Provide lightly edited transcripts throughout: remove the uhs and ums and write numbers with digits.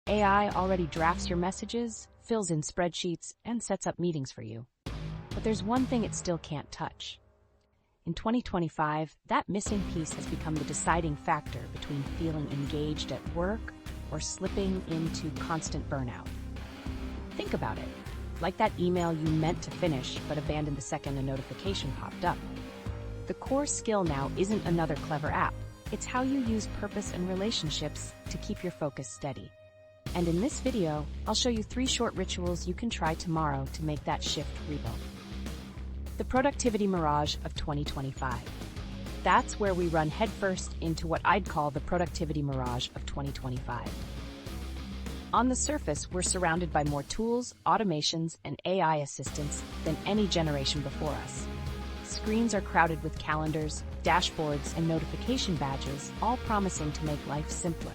AI already drafts your messages, fills in spreadsheets, and sets up meetings for you. But there's one thing it still can't touch. In 2025, that missing piece has become the deciding factor between feeling engaged at work or slipping into constant burnout. Think about it, like that email you meant to finish but abandoned the second a notification popped up. The core skill now isn't another clever app. It's how you use purpose and relationships to keep your focus steady. And in this video, I'll show you 3 short rituals you can try tomorrow to make that shift real. The productivity mirage of 2025. That's where we run headfirst into what I'd call the productivity mirage of 2025. On the surface, we're surrounded by more tools, automations, and AI assistants than any generation before us. Screens are crowded with calendars, dashboards, and notification badges, all promising to make life simpler.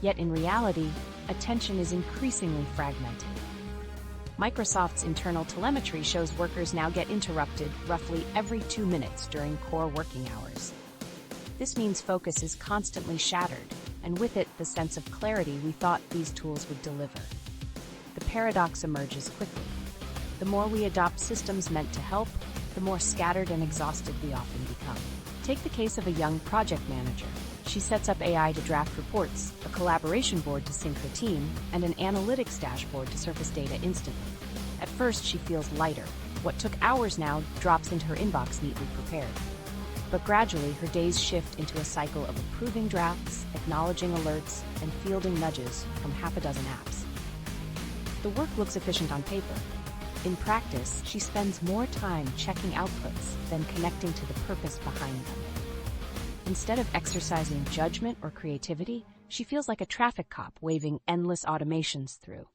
Yet in reality, attention is increasingly fragmented. Microsoft's internal telemetry shows workers now get interrupted roughly every 2 minutes during core working hours. This means focus is constantly shattered, and with it, the sense of clarity we thought these tools would deliver. The paradox emerges quickly. The more we adopt systems meant to help, the more scattered and exhausted we often become. Take the case of a young project manager. She sets up AI to draft reports, a collaboration board to sync her team, and an analytics dashboard to surface data instantly. At first, she feels lighter. What took hours now drops into her inbox neatly prepared. But gradually, her days shift into a cycle of approving drafts, acknowledging alerts, and fielding nudges from half a dozen apps. The work looks efficient on paper. In practice, she spends more time checking outputs than connecting to the purpose behind them. Instead of exercising judgment or creativity, she feels like a traffic cop waving endless automations through.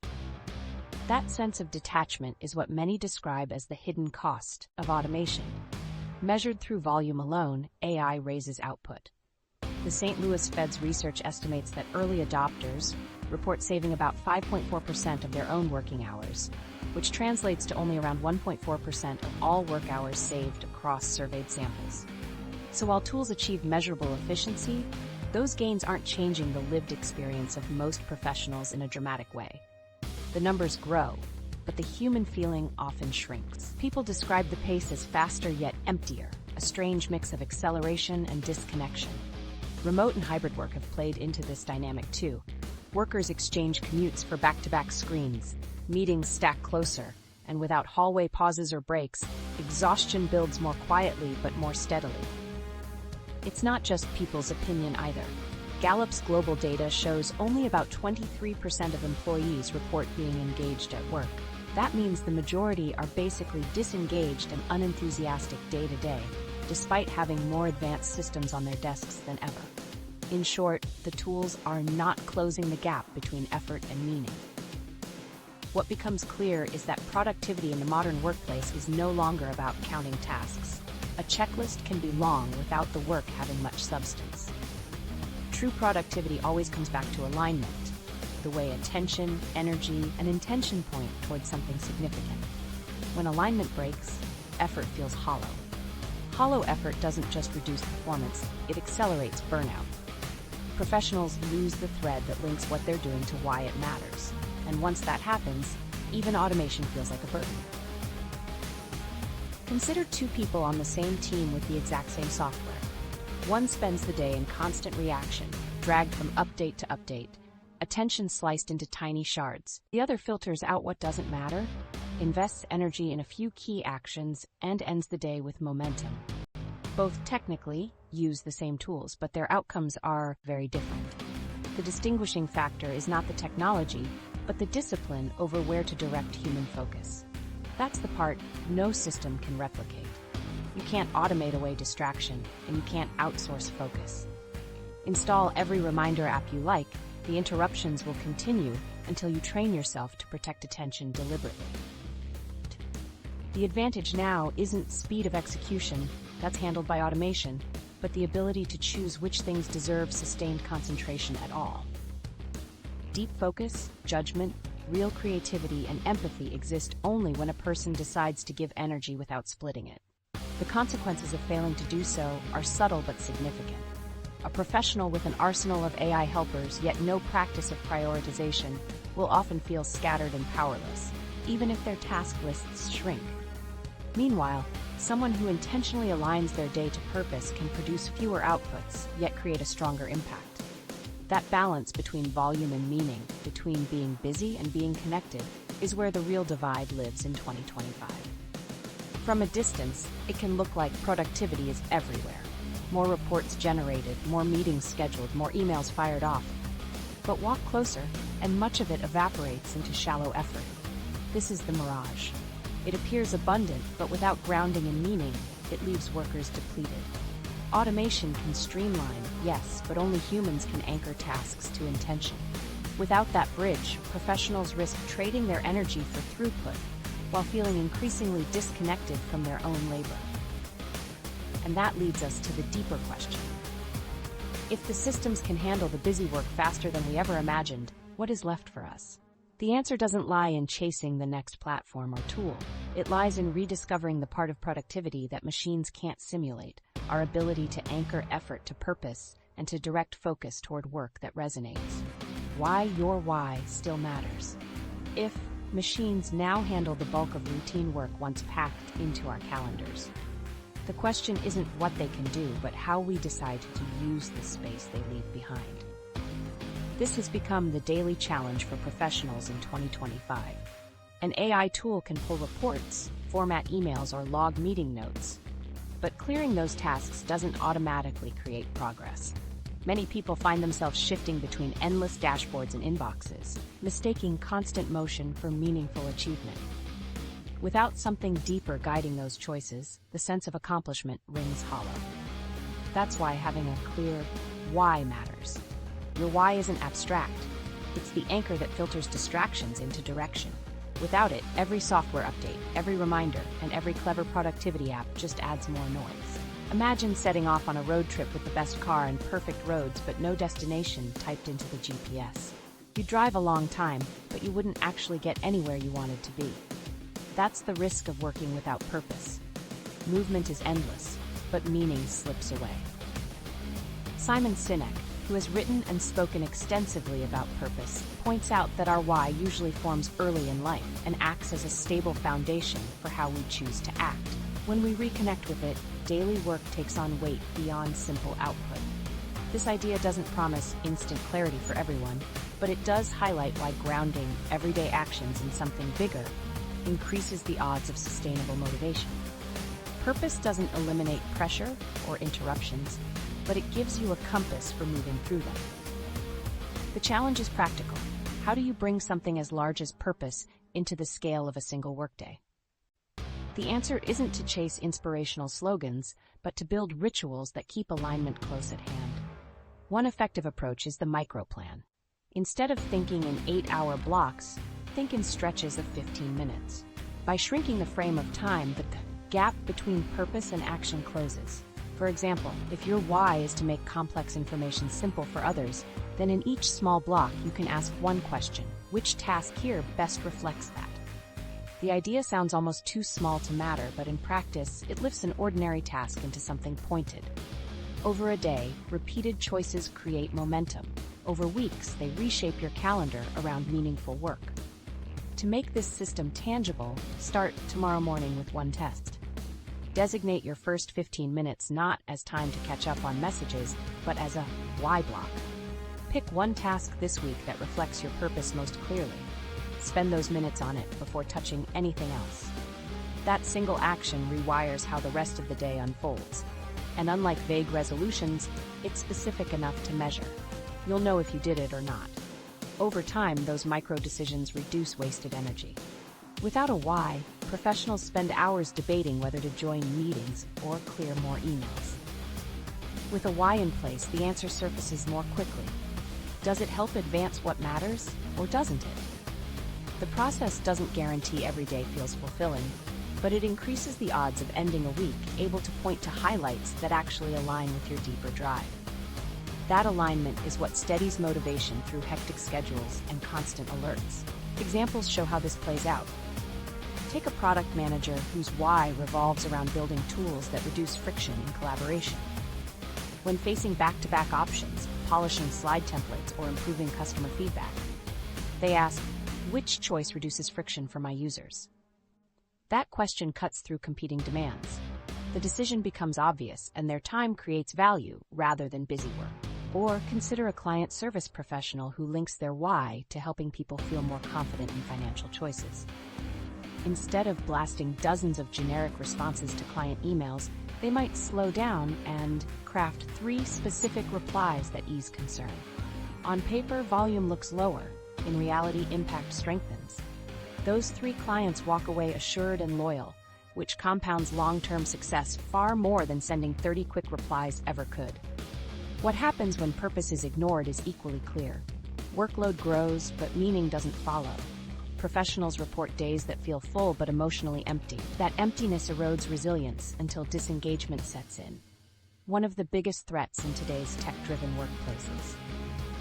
That sense of detachment is what many describe as the hidden cost of automation. Measured through volume alone, AI raises output. The St. Louis Fed's research estimates that early adopters report saving about 5.4% of their own working hours, which translates to only around 1.4% of all work hours saved across surveyed samples. So while tools achieve measurable efficiency, those gains aren't changing the lived experience of most professionals in a dramatic way. The numbers grow, but the human feeling often shrinks. People describe the pace as faster yet emptier, a strange mix of acceleration and disconnection. Remote and hybrid work have played into this dynamic too. Workers exchange commutes for back-to-back screens, meetings stack closer, and without hallway pauses or breaks, exhaustion builds more quietly but more steadily. It's not just people's opinion either. Gallup's global data shows only about 23% of employees report being engaged at work. That means the majority are basically disengaged and unenthusiastic day to day, despite having more advanced systems on their desks than ever. In short, the tools are not closing the gap between effort and meaning. What becomes clear is that productivity in the modern workplace is no longer about counting tasks. A checklist can be long without the work having much substance. True productivity always comes back to alignment, the way attention, energy, and intention point towards something significant. When alignment breaks, effort feels hollow. Hollow effort doesn't just reduce performance, it accelerates burnout. Professionals lose the thread that links what they're doing to why it matters. And once that happens, even automation feels like a burden. Consider 2 people on the same team with the exact same software. One spends the day in constant reaction, dragged from update to update, attention sliced into tiny shards. The other filters out what doesn't matter, invests energy in a few key actions, and ends the day with momentum. Both technically use the same tools, but their outcomes are very different. The distinguishing factor is not the technology, but the discipline over where to direct human focus. That's the part no system can replicate. You can't automate away distraction, and you can't outsource focus. Install every reminder app you like, the interruptions will continue until you train yourself to protect attention deliberately. The advantage now isn't speed of execution, that's handled by automation, but the ability to choose which things deserve sustained concentration at all. Deep focus, judgment, real creativity, and empathy exist only when a person decides to give energy without splitting it. The consequences of failing to do so are subtle but significant. A professional with an arsenal of AI helpers yet no practice of prioritization will often feel scattered and powerless, even if their task lists shrink. Meanwhile, someone who intentionally aligns their day to purpose can produce fewer outputs, yet create a stronger impact. That balance between volume and meaning, between being busy and being connected, is where the real divide lives in 2025. From a distance, it can look like productivity is everywhere. More reports generated, more meetings scheduled, more emails fired off. But walk closer, and much of it evaporates into shallow effort. This is the mirage. It appears abundant, but without grounding in meaning, it leaves workers depleted. Automation can streamline, yes, but only humans can anchor tasks to intention. Without that bridge, professionals risk trading their energy for throughput, while feeling increasingly disconnected from their own labor. And that leads us to the deeper question. If the systems can handle the busy work faster than we ever imagined, what is left for us? The answer doesn't lie in chasing the next platform or tool. It lies in rediscovering the part of productivity that machines can't simulate, our ability to anchor effort to purpose and to direct focus toward work that resonates. Why your why still matters. If machines now handle the bulk of routine work once packed into our calendars, the question isn't what they can do, but how we decide to use the space they leave behind. This has become the daily challenge for professionals in 2025. An AI tool can pull reports, format emails, or log meeting notes. But clearing those tasks doesn't automatically create progress. Many people find themselves shifting between endless dashboards and inboxes, mistaking constant motion for meaningful achievement. Without something deeper guiding those choices, the sense of accomplishment rings hollow. That's why having a clear why matters. Your why isn't abstract. It's the anchor that filters distractions into direction. Without it, every software update, every reminder, and every clever productivity app just adds more noise. Imagine setting off on a road trip with the best car and perfect roads, but no destination typed into the GPS. You'd drive a long time, but you wouldn't actually get anywhere you wanted to be. That's the risk of working without purpose. Movement is endless, but meaning slips away. Simon Sinek, who has written and spoken extensively about purpose, points out that our why usually forms early in life and acts as a stable foundation for how we choose to act. When we reconnect with it, daily work takes on weight beyond simple output. This idea doesn't promise instant clarity for everyone, but it does highlight why grounding everyday actions in something bigger increases the odds of sustainable motivation. Purpose doesn't eliminate pressure or interruptions, but it gives you a compass for moving through them. The challenge is practical. How do you bring something as large as purpose into the scale of a single workday? The answer isn't to chase inspirational slogans, but to build rituals that keep alignment close at hand. One effective approach is the micro-plan. Instead of thinking in 8-hour blocks, think in stretches of 15 minutes. By shrinking the frame of time, the gap between purpose and action closes. For example, if your why is to make complex information simple for others, then in each small block you can ask one question: which task here best reflects that? The idea sounds almost too small to matter, but in practice, it lifts an ordinary task into something pointed. Over a day, repeated choices create momentum. Over weeks, they reshape your calendar around meaningful work. To make this system tangible, start tomorrow morning with one test. Designate your first 15 minutes not as time to catch up on messages, but as a why block. Pick one task this week that reflects your purpose most clearly. Spend those minutes on it before touching anything else. That single action rewires how the rest of the day unfolds. And unlike vague resolutions, it's specific enough to measure. You'll know if you did it or not. Over time, those micro decisions reduce wasted energy. Without a why, professionals spend hours debating whether to join meetings or clear more emails. With a why in place, the answer surfaces more quickly. Does it help advance what matters, or doesn't it? The process doesn't guarantee every day feels fulfilling, but it increases the odds of ending a week able to point to highlights that actually align with your deeper drive. That alignment is what steadies motivation through hectic schedules and constant alerts. Examples show how this plays out. Take a product manager whose why revolves around building tools that reduce friction in collaboration. When facing back-to-back options, polishing slide templates, or improving customer feedback, they ask, which choice reduces friction for my users? That question cuts through competing demands. The decision becomes obvious, and their time creates value rather than busy work. Or consider a client service professional who links their why to helping people feel more confident in financial choices. Instead of blasting dozens of generic responses to client emails, they might slow down and craft 3 specific replies that ease concern. On paper, volume looks lower. In reality, impact strengthens. Those 3 clients walk away assured and loyal, which compounds long-term success far more than sending 30 quick replies ever could. What happens when purpose is ignored is equally clear. Workload grows, but meaning doesn't follow. Professionals report days that feel full but emotionally empty. That emptiness erodes resilience until disengagement sets in. One of the biggest threats in today's tech-driven workplaces.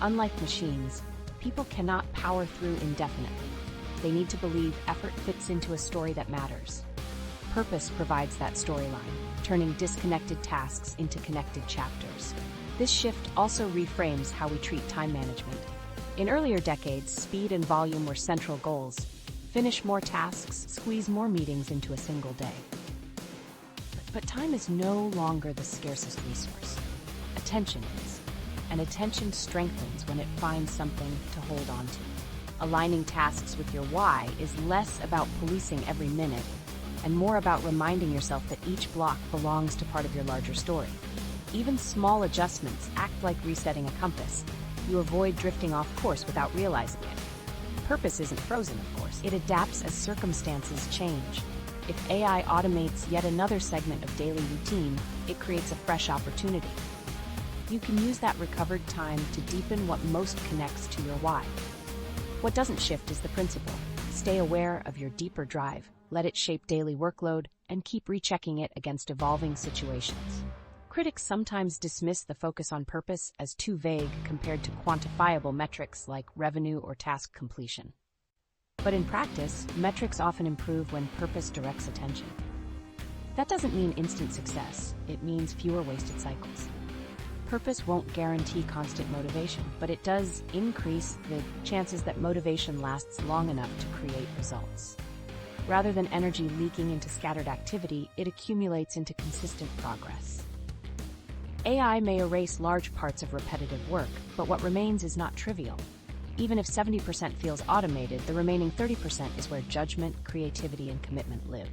Unlike machines, people cannot power through indefinitely. They need to believe effort fits into a story that matters. Purpose provides that storyline, turning disconnected tasks into connected chapters. This shift also reframes how we treat time management. In earlier decades, speed and volume were central goals. Finish more tasks, squeeze more meetings into a single day. But time is no longer the scarcest resource. Attention is. And attention strengthens when it finds something to hold on to. Aligning tasks with your why is less about policing every minute and more about reminding yourself that each block belongs to part of your larger story. Even small adjustments act like resetting a compass. You avoid drifting off course without realizing it. Purpose isn't frozen, of course. It adapts as circumstances change. If AI automates yet another segment of daily routine, it creates a fresh opportunity. You can use that recovered time to deepen what most connects to your why. What doesn't shift is the principle. Stay aware of your deeper drive, let it shape daily workload, and keep rechecking it against evolving situations. Critics sometimes dismiss the focus on purpose as too vague compared to quantifiable metrics like revenue or task completion. But in practice, metrics often improve when purpose directs attention. That doesn't mean instant success. It means fewer wasted cycles. Purpose won't guarantee constant motivation, but it does increase the chances that motivation lasts long enough to create results. Rather than energy leaking into scattered activity, it accumulates into consistent progress. AI may erase large parts of repetitive work, but what remains is not trivial. Even if 70% feels automated, the remaining 30% is where judgment, creativity, and commitment live.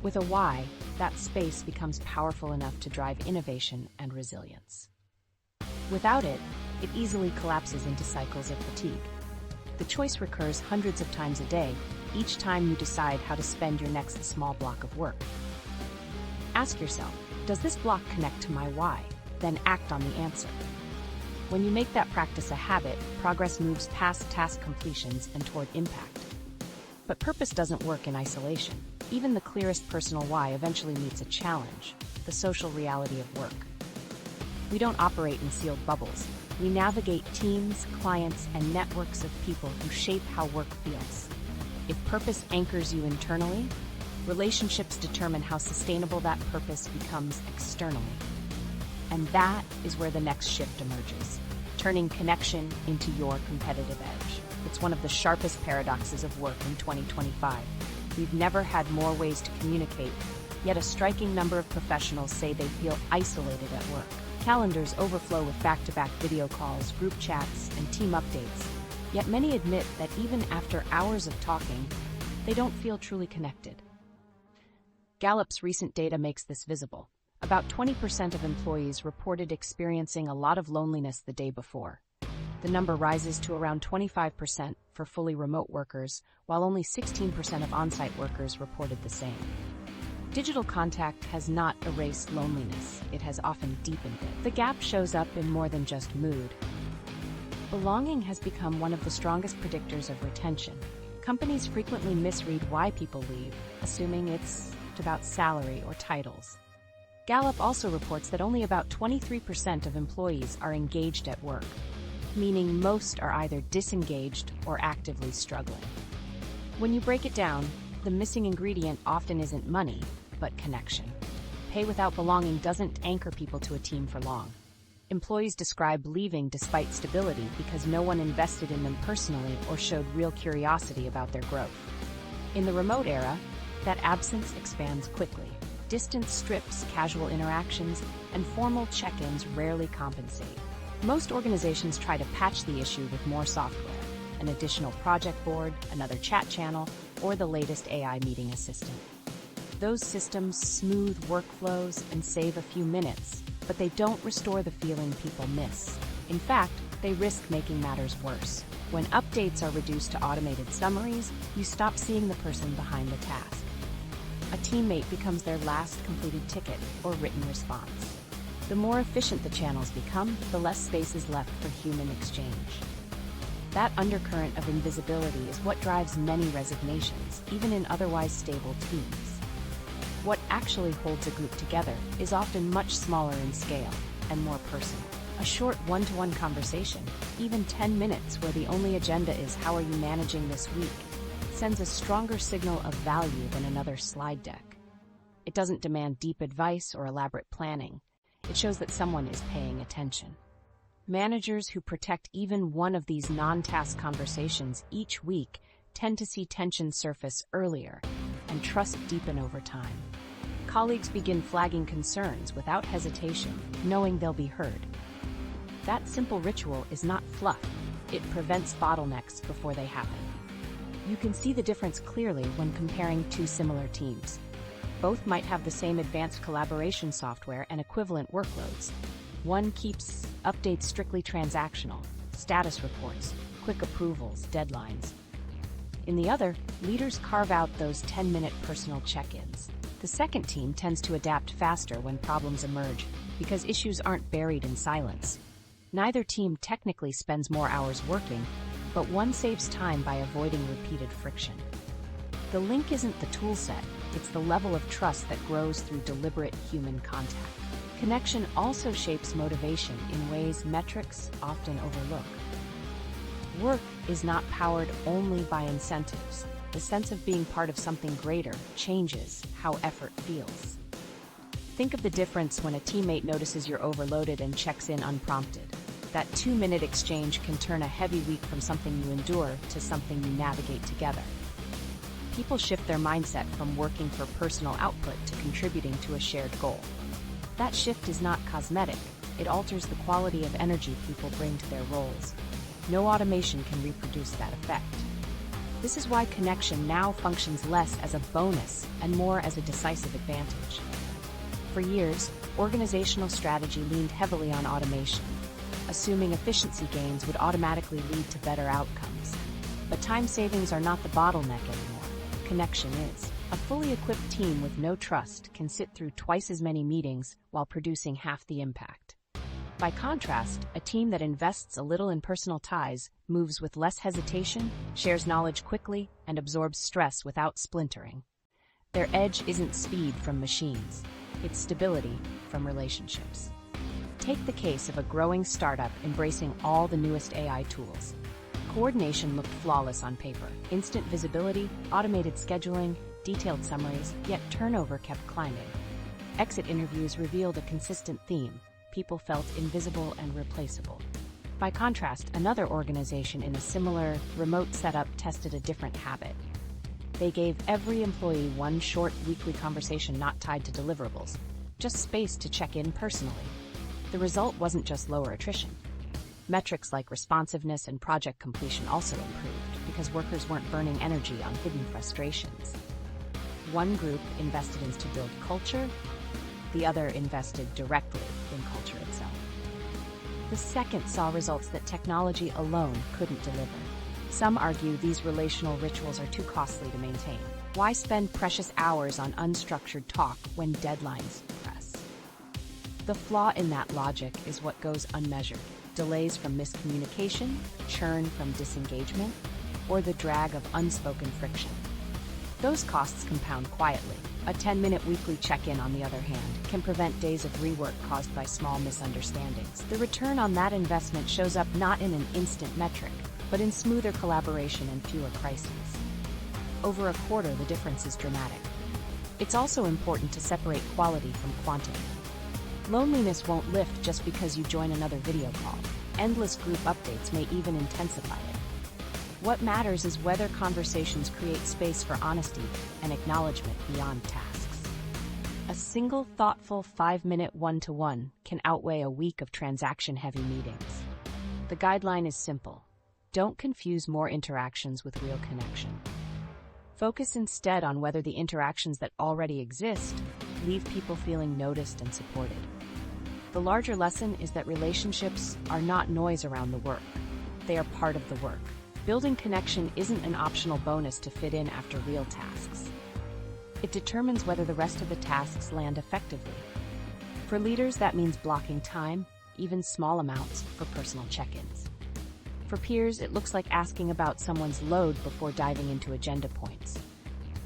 With a why, that space becomes powerful enough to drive innovation and resilience. Without it, it easily collapses into cycles of fatigue. The choice recurs hundreds of times a day, each time you decide how to spend your next small block of work. Ask yourself, does this block connect to my why? Then act on the answer. When you make that practice a habit, progress moves past task completions and toward impact. But purpose doesn't work in isolation. Even the clearest personal why eventually meets a challenge, the social reality of work. We don't operate in sealed bubbles. We navigate teams, clients, and networks of people who shape how work feels. If purpose anchors you internally, relationships determine how sustainable that purpose becomes externally. And that is where the next shift emerges, turning connection into your competitive edge. It's one of the sharpest paradoxes of work in 2025. We've never had more ways to communicate, yet a striking number of professionals say they feel isolated at work. Calendars overflow with back-to-back video calls, group chats, and team updates, yet many admit that even after hours of talking, they don't feel truly connected. Gallup's recent data makes this visible. About 20% of employees reported experiencing a lot of loneliness the day before. The number rises to around 25% for fully remote workers, while only 16% of on-site workers reported the same. Digital contact has not erased loneliness, it has often deepened it. The gap shows up in more than just mood. Belonging has become one of the strongest predictors of retention. Companies frequently misread why people leave, assuming it's about salary or titles. Gallup also reports that only about 23% of employees are engaged at work, meaning most are either disengaged or actively struggling. When you break it down, the missing ingredient often isn't money, but connection. pay without belonging doesn't anchor people to a team for long. Employees describe leaving despite stability because no one invested in them personally or showed real curiosity about their growth. In the remote era, that absence expands quickly. Distance strips casual interactions, and formal check-ins rarely compensate. Most organizations try to patch the issue with more software, an additional project board, another chat channel, or the latest AI meeting assistant. Those systems smooth workflows and save a few minutes, but they don't restore the feeling people miss. In fact, they risk making matters worse. When updates are reduced to automated summaries, you stop seeing the person behind the task. A teammate becomes their last completed ticket or written response. The more efficient the channels become, the less space is left for human exchange. That undercurrent of invisibility is what drives many resignations, even in otherwise stable teams. What actually holds a group together is often much smaller in scale and more personal. A short one-to-one conversation, even 10 minutes where the only agenda is "how are you managing this week?" sends a stronger signal of value than another slide deck. It doesn't demand deep advice or elaborate planning. It shows that someone is paying attention. Managers who protect even one of these non-task conversations each week tend to see tension surface earlier and trust deepen over time. Colleagues begin flagging concerns without hesitation, knowing they'll be heard. That simple ritual is not fluff. It prevents bottlenecks before they happen. You can see the difference clearly when comparing two similar teams. Both might have the same advanced collaboration software and equivalent workloads. One keeps updates strictly transactional, status reports, quick approvals, deadlines. In the other, leaders carve out those 10-minute personal check-ins. The second team tends to adapt faster when problems emerge because issues aren't buried in silence. Neither team technically spends more hours working, but one saves time by avoiding repeated friction. The link isn't the toolset, it's the level of trust that grows through deliberate human contact. Connection also shapes motivation in ways metrics often overlook. Work is not powered only by incentives. The sense of being part of something greater changes how effort feels. Think of the difference when a teammate notices you're overloaded and checks in unprompted. That 2-minute exchange can turn a heavy week from something you endure to something you navigate together. People shift their mindset from working for personal output to contributing to a shared goal. That shift is not cosmetic. It alters the quality of energy people bring to their roles. No automation can reproduce that effect. This is why connection now functions less as a bonus and more as a decisive advantage. For years, organizational strategy leaned heavily on automation, assuming efficiency gains would automatically lead to better outcomes. But time savings are not the bottleneck anymore. Connection is. A fully equipped team with no trust can sit through twice as many meetings while producing half the impact. By contrast, a team that invests a little in personal ties moves with less hesitation, shares knowledge quickly, and absorbs stress without splintering. Their edge isn't speed from machines, it's stability from relationships. Take the case of a growing startup embracing all the newest AI tools. Coordination looked flawless on paper. Instant visibility, automated scheduling, detailed summaries, yet turnover kept climbing. Exit interviews revealed a consistent theme. People felt invisible and replaceable. By contrast, another organization in a similar, remote setup tested a different habit. They gave every employee one short weekly conversation not tied to deliverables, just space to check in personally. The result wasn't just lower attrition. Metrics like responsiveness and project completion also improved because workers weren't burning energy on hidden frustrations. One group invested in to build culture, the other invested directly in culture itself. The second saw results that technology alone couldn't deliver. Some argue these relational rituals are too costly to maintain. Why spend precious hours on unstructured talk when deadlines press? The flaw in that logic is what goes unmeasured. Delays from miscommunication, churn from disengagement, or the drag of unspoken friction. Those costs compound quietly. A 10-minute weekly check-in, on the other hand, can prevent days of rework caused by small misunderstandings. The return on that investment shows up not in an instant metric, but in smoother collaboration and fewer crises. Over a quarter, the difference is dramatic. It's also important to separate quality from quantity. Loneliness won't lift just because you join another video call. Endless group updates may even intensify it. What matters is whether conversations create space for honesty and acknowledgement beyond tasks. A single thoughtful 5-minute one-to-one can outweigh a week of transaction-heavy meetings. The guideline is simple. Don't confuse more interactions with real connection. Focus instead on whether the interactions that already exist leave people feeling noticed and supported. The larger lesson is that relationships are not noise around the work. They are part of the work. Building connection isn't an optional bonus to fit in after real tasks. It determines whether the rest of the tasks land effectively. For leaders, that means blocking time, even small amounts, for personal check-ins. For peers, it looks like asking about someone's load before diving into agenda points.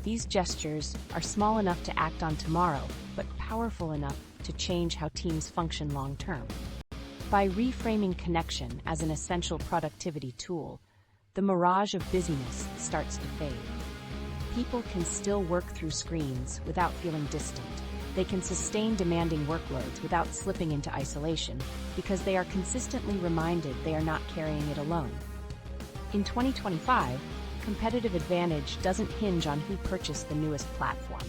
These gestures are small enough to act on tomorrow, but powerful enough to change how teams function long-term. By reframing connection as an essential productivity tool, the mirage of busyness starts to fade. People can still work through screens without feeling distant. They can sustain demanding workloads without slipping into isolation because they are consistently reminded they are not carrying it alone. In 2025, competitive advantage doesn't hinge on who purchased the newest platform.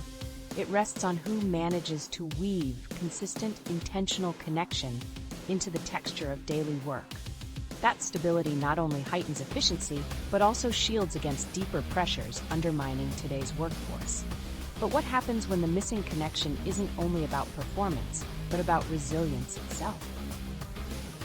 It rests on who manages to weave consistent, intentional connection into the texture of daily work. That stability not only heightens efficiency, but also shields against deeper pressures undermining today's workforce. But what happens when the missing connection isn't only about performance, but about resilience itself?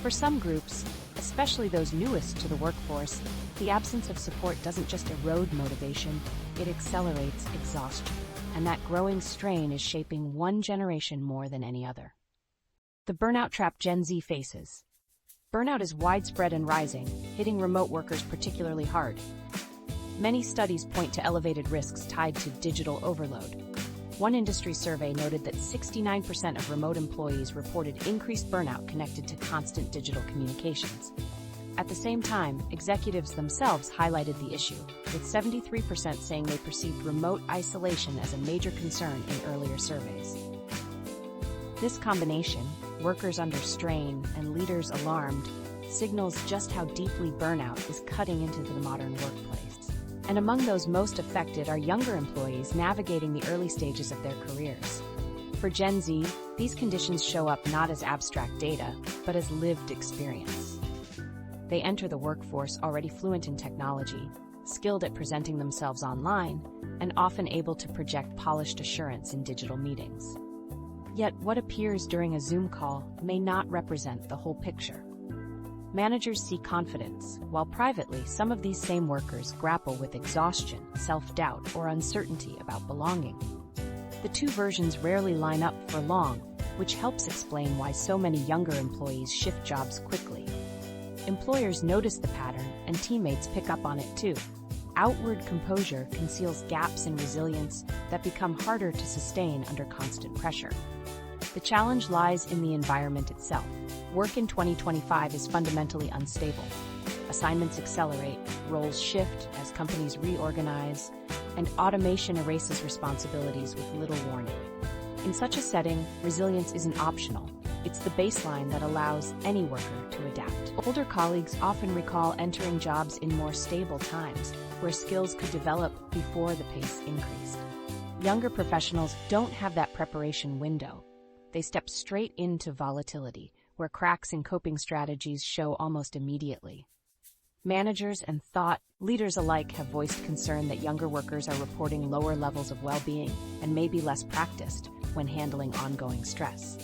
For some groups, especially those newest to the workforce, the absence of support doesn't just erode motivation, it accelerates exhaustion. And that growing strain is shaping one generation more than any other. The burnout trap Gen Z faces. Burnout is widespread and rising, hitting remote workers particularly hard. Many studies point to elevated risks tied to digital overload. One industry survey noted that 69% of remote employees reported increased burnout connected to constant digital communications. At the same time, executives themselves highlighted the issue, with 73% saying they perceived remote isolation as a major concern in earlier surveys. This combination, workers under strain and leaders alarmed, signals just how deeply burnout is cutting into the modern workplace. And among those most affected are younger employees navigating the early stages of their careers. For Gen Z, these conditions show up not as abstract data, but as lived experience. They enter the workforce already fluent in technology, skilled at presenting themselves online, and often able to project polished assurance in digital meetings. Yet what appears during a Zoom call may not represent the whole picture. Managers see confidence, while privately some of these same workers grapple with exhaustion, self-doubt, or uncertainty about belonging. The two versions rarely line up for long, which helps explain why so many younger employees shift jobs quickly. Employers notice the pattern, and teammates pick up on it too. Outward composure conceals gaps in resilience that become harder to sustain under constant pressure. The challenge lies in the environment itself. Work in 2025 is fundamentally unstable. Assignments accelerate, roles shift as companies reorganize, and automation erases responsibilities with little warning. In such a setting, resilience isn't optional. It's the baseline that allows any worker to adapt. Older colleagues often recall entering jobs in more stable times, where skills could develop before the pace increased. Younger professionals don't have that preparation window. They step straight into volatility, where cracks in coping strategies show almost immediately. Managers and thought leaders alike have voiced concern that younger workers are reporting lower levels of well-being and may be less practiced when handling ongoing stress.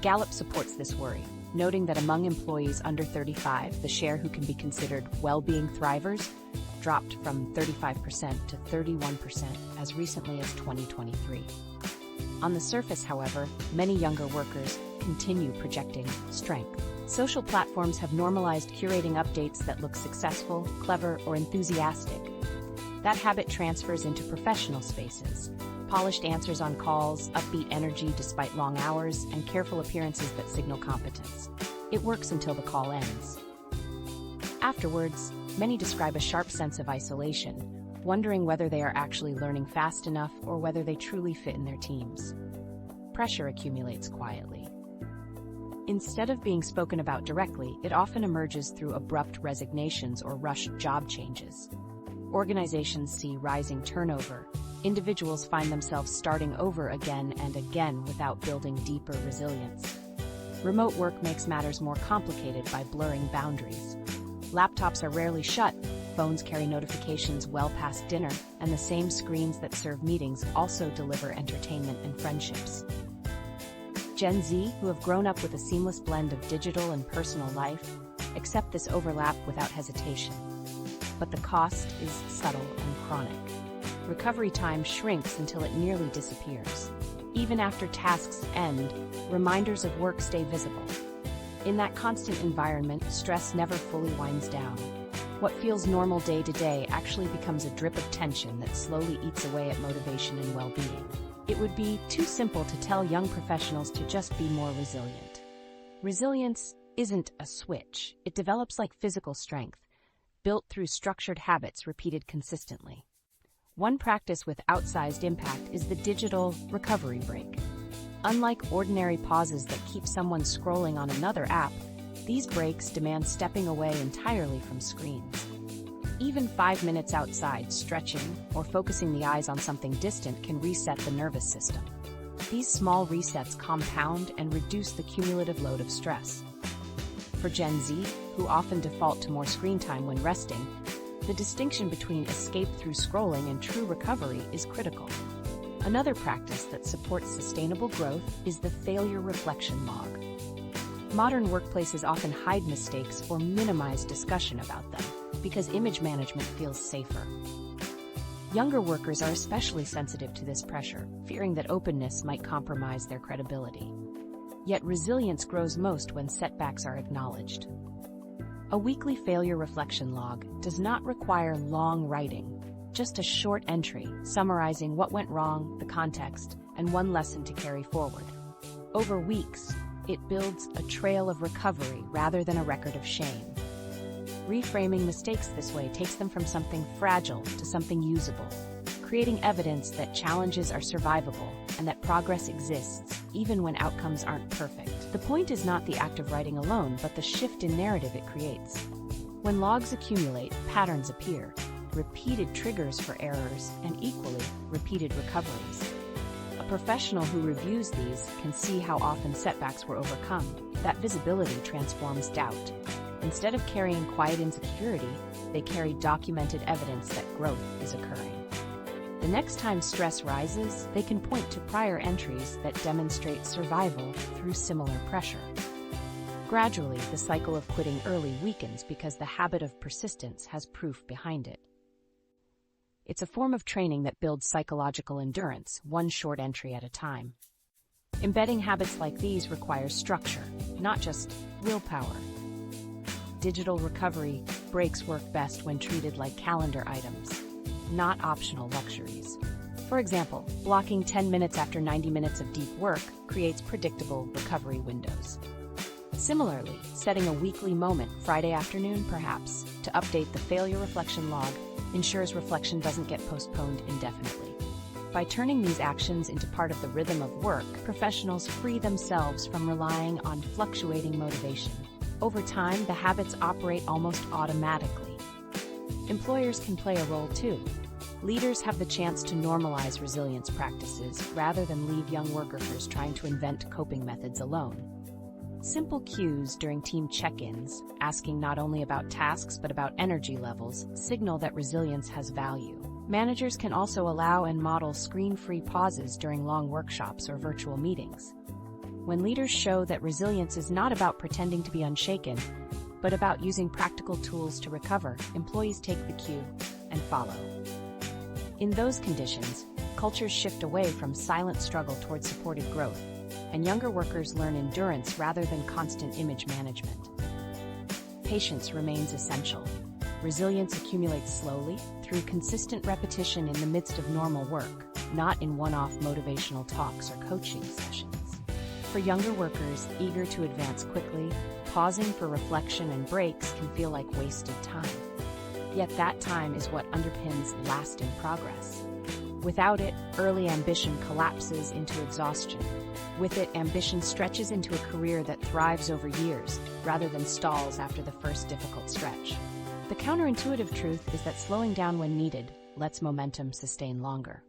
Gallup supports this worry, noting that among employees under 35, the share who can be considered well-being thrivers dropped from 35% to 31% as recently as 2023. On the surface, however, many younger workers continue projecting strength. Social platforms have normalized curating updates that look successful, clever, or enthusiastic. That habit transfers into professional spaces. Polished answers on calls, upbeat energy despite long hours, and careful appearances that signal competence. It works until the call ends. Afterwards, many describe a sharp sense of isolation, wondering whether they are actually learning fast enough or whether they truly fit in their teams. Pressure accumulates quietly. Instead of being spoken about directly, it often emerges through abrupt resignations or rushed job changes. Organizations see rising turnover. Individuals find themselves starting over again and again without building deeper resilience. Remote work makes matters more complicated by blurring boundaries. Laptops are rarely shut, phones carry notifications well past dinner, and the same screens that serve meetings also deliver entertainment and friendships. Gen Z, who have grown up with a seamless blend of digital and personal life, accept this overlap without hesitation. But the cost is subtle and chronic. Recovery time shrinks until it nearly disappears. Even after tasks end, reminders of work stay visible. In that constant environment, stress never fully winds down. What feels normal day to day actually becomes a drip of tension that slowly eats away at motivation and well-being. It would be too simple to tell young professionals to just be more resilient. Resilience isn't a switch. It develops like physical strength, built through structured habits repeated consistently. One practice with outsized impact is the digital recovery break. Unlike ordinary pauses that keep someone scrolling on another app, these breaks demand stepping away entirely from screens. Even 5 minutes outside, stretching, or focusing the eyes on something distant can reset the nervous system. These small resets compound and reduce the cumulative load of stress. For Gen Z, who often default to more screen time when resting, the distinction between escape through scrolling and true recovery is critical. Another practice that supports sustainable growth is the failure reflection log. Modern workplaces often hide mistakes or minimize discussion about them because image management feels safer. Younger workers are especially sensitive to this pressure, fearing that openness might compromise their credibility. Yet resilience grows most when setbacks are acknowledged. A weekly failure reflection log does not require long writing, just a short entry summarizing what went wrong, the context, and one lesson to carry forward. Over weeks, it builds a trail of recovery rather than a record of shame. Reframing mistakes this way takes them from something fragile to something usable, creating evidence that challenges are survivable and that progress exists even when outcomes aren't perfect. The point is not the act of writing alone, but the shift in narrative it creates. When logs accumulate, patterns appear, repeated triggers for errors, and equally, repeated recoveries. A professional who reviews these can see how often setbacks were overcome. That visibility transforms doubt. Instead of carrying quiet insecurity, they carry documented evidence that growth is occurring. The next time stress rises, they can point to prior entries that demonstrate survival through similar pressure. Gradually, the cycle of quitting early weakens because the habit of persistence has proof behind it. It's a form of training that builds psychological endurance, one short entry at a time. Embedding habits like these requires structure, not just willpower. Digital recovery breaks work best when treated like calendar items, not optional luxuries. For example, blocking 10 minutes after 90 minutes of deep work creates predictable recovery windows. Similarly, setting a weekly moment, Friday afternoon perhaps, to update the failure reflection log ensures reflection doesn't get postponed indefinitely. By turning these actions into part of the rhythm of work, professionals free themselves from relying on fluctuating motivation. Over time, the habits operate almost automatically. Employers can play a role too. Leaders have the chance to normalize resilience practices rather than leave young workers trying to invent coping methods alone. Simple cues during team check-ins, asking not only about tasks but about energy levels, signal that resilience has value. Managers can also allow and model screen-free pauses during long workshops or virtual meetings. When leaders show that resilience is not about pretending to be unshaken, but about using practical tools to recover, employees take the cue and follow. In those conditions, cultures shift away from silent struggle towards supported growth, and younger workers learn endurance rather than constant image management. Patience remains essential. Resilience accumulates slowly, through consistent repetition in the midst of normal work, not in one-off motivational talks or coaching sessions. For younger workers eager to advance quickly, pausing for reflection and breaks can feel like wasted time. Yet that time is what underpins lasting progress. Without it, early ambition collapses into exhaustion. With it, ambition stretches into a career that thrives over years, rather than stalls after the first difficult stretch. The counterintuitive truth is that slowing down when needed lets momentum sustain longer.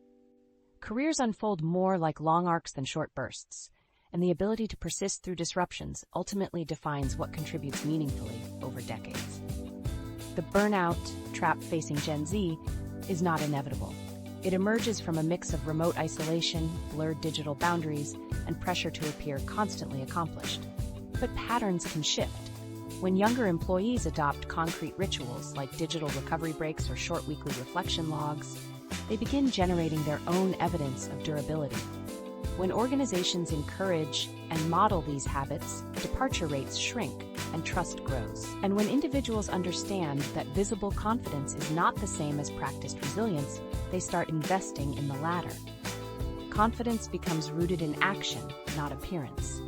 Careers unfold more like long arcs than short bursts, and the ability to persist through disruptions ultimately defines what contributes meaningfully over decades. The burnout trap facing Gen Z is not inevitable. It emerges from a mix of remote isolation, blurred digital boundaries, and pressure to appear constantly accomplished. But patterns can shift. When younger employees adopt concrete rituals like digital recovery breaks or short weekly reflection logs, they begin generating their own evidence of durability. When organizations encourage and model these habits, departure rates shrink and trust grows. And when individuals understand that visible confidence is not the same as practiced resilience, they start investing in the latter. Confidence becomes rooted in action, not appearance.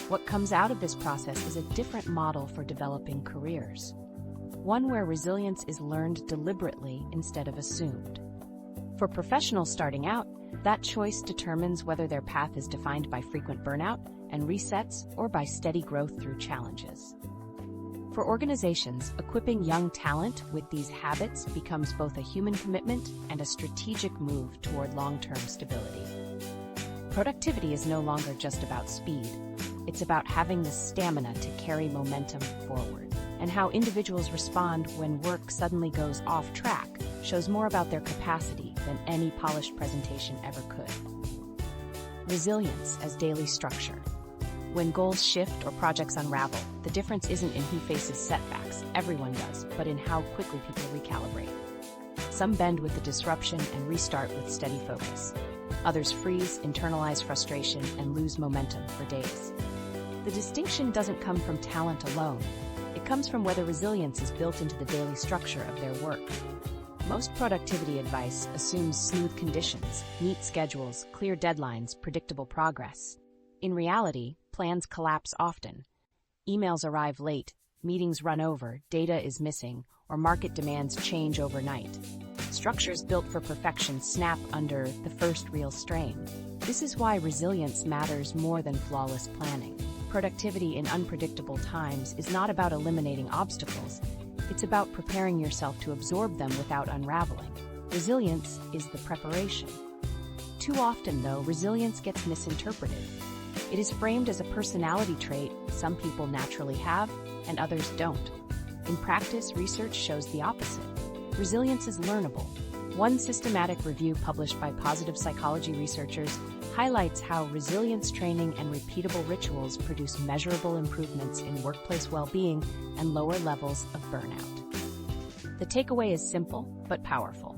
What comes out of this process is a different model for developing careers. One where resilience is learned deliberately instead of assumed. For professionals starting out, that choice determines whether their path is defined by frequent burnout and resets or by steady growth through challenges. For organizations, equipping young talent with these habits becomes both a human commitment and a strategic move toward long-term stability. Productivity is no longer just about speed. It's about having the stamina to carry momentum forward. And how individuals respond when work suddenly goes off track shows more about their capacity than any polished presentation ever could. Resilience as daily structure. When goals shift or projects unravel, the difference isn't in who faces setbacks, everyone does, but in how quickly people recalibrate. Some bend with the disruption and restart with steady focus. Others freeze, internalize frustration, and lose momentum for days. The distinction doesn't come from talent alone. It comes from whether resilience is built into the daily structure of their work. Most productivity advice assumes smooth conditions, neat schedules, clear deadlines, predictable progress. In reality, plans collapse often. Emails arrive late, meetings run over, data is missing, or market demands change overnight. Structures built for perfection snap under the first real strain. This is why resilience matters more than flawless planning. Productivity in unpredictable times is not about eliminating obstacles. It's about preparing yourself to absorb them without unraveling. Resilience is the preparation. Too often, though, resilience gets misinterpreted. It is framed as a personality trait some people naturally have and others don't. In practice, research shows the opposite. Resilience is learnable. One systematic review published by positive psychology researchers highlights how resilience training and repeatable rituals produce measurable improvements in workplace well-being and lower levels of burnout. The takeaway is simple but powerful.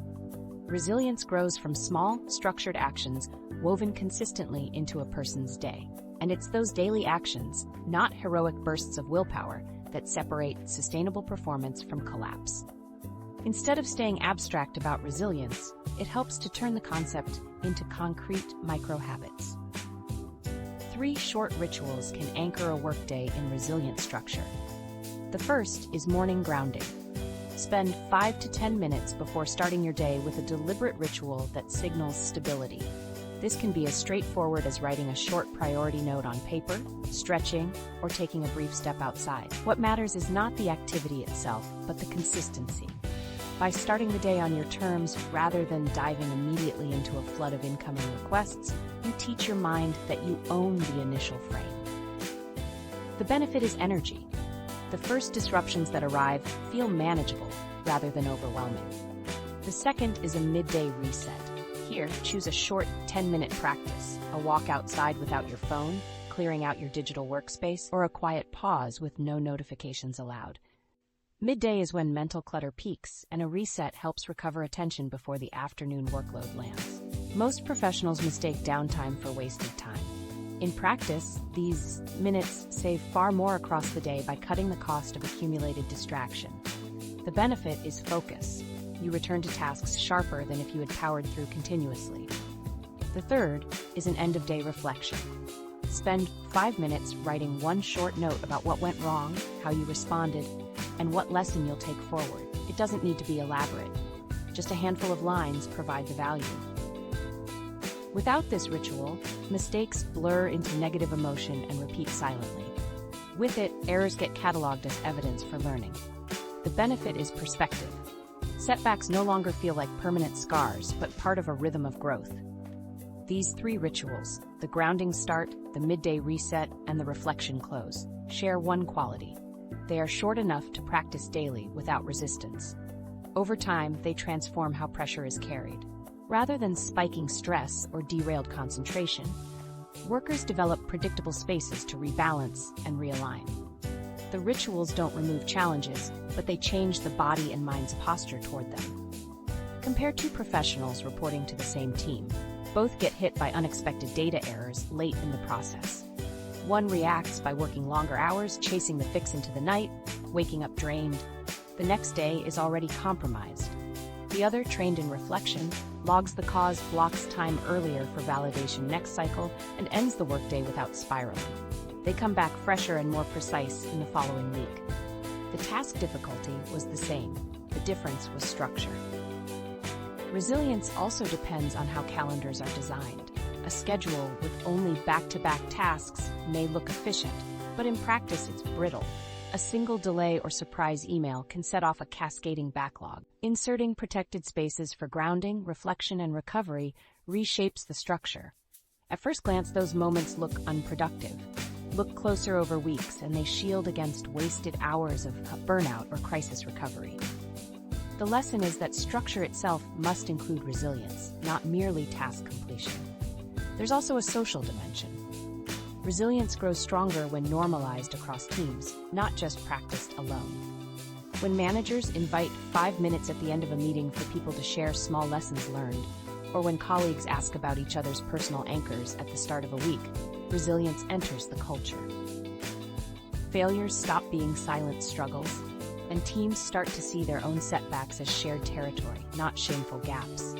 Resilience grows from small, structured actions woven consistently into a person's day. And it's those daily actions, not heroic bursts of willpower, that separate sustainable performance from collapse. Instead of staying abstract about resilience, it helps to turn the concept into concrete micro-habits. 3 short rituals can anchor a workday in resilient structure. The first is morning grounding. Spend 5 to 10 minutes before starting your day with a deliberate ritual that signals stability. This can be as straightforward as writing a short priority note on paper, stretching, or taking a brief step outside. What matters is not the activity itself, but the consistency. By starting the day on your terms rather than diving immediately into a flood of incoming requests, you teach your mind that you own the initial frame. The benefit is energy. The first disruptions that arrive feel manageable rather than overwhelming. The second is a midday reset. Here, choose a short 10-minute practice, a walk outside without your phone, clearing out your digital workspace, or a quiet pause with no notifications allowed. Midday is when mental clutter peaks, and a reset helps recover attention before the afternoon workload lands. Most professionals mistake downtime for wasted time. In practice, these minutes save far more across the day by cutting the cost of accumulated distraction. The benefit is focus. You return to tasks sharper than if you had powered through continuously. The third is an end-of-day reflection. Spend 5 minutes writing one short note about what went wrong, how you responded, and what lesson you'll take forward. It doesn't need to be elaborate. Just a handful of lines provide the value. Without this ritual, mistakes blur into negative emotion and repeat silently. With it, errors get cataloged as evidence for learning. The benefit is perspective. Setbacks no longer feel like permanent scars, but part of a rhythm of growth. These 3 rituals, the grounding start, the midday reset, and the reflection close, share one quality. They are short enough to practice daily without resistance. Over time, they transform how pressure is carried. Rather than spiking stress or derailed concentration, workers develop predictable spaces to rebalance and realign. The rituals don't remove challenges, but they change the body and mind's posture toward them. Compare 2 professionals reporting to the same team. Both get hit by unexpected data errors late in the process. One reacts by working longer hours, chasing the fix into the night, waking up drained. The next day is already compromised. The other, trained in reflection, logs the cause, blocks time earlier for validation next cycle, and ends the workday without spiraling. They come back fresher and more precise in the following week. The task difficulty was the same. The difference was structure. Resilience also depends on how calendars are designed. A schedule with only back-to-back tasks may look efficient, but in practice it's brittle. A single delay or surprise email can set off a cascading backlog. Inserting protected spaces for grounding, reflection, and recovery reshapes the structure. At first glance, those moments look unproductive. Look closer over weeks, and they shield against wasted hours of burnout or crisis recovery. The lesson is that structure itself must include resilience, not merely task completion. There's also a social dimension. Resilience grows stronger when normalized across teams, not just practiced alone. When managers invite 5 minutes at the end of a meeting for people to share small lessons learned, or when colleagues ask about each other's personal anchors at the start of a week, resilience enters the culture. Failures stop being silent struggles, and teams start to see their own setbacks as shared territory, not shameful gaps.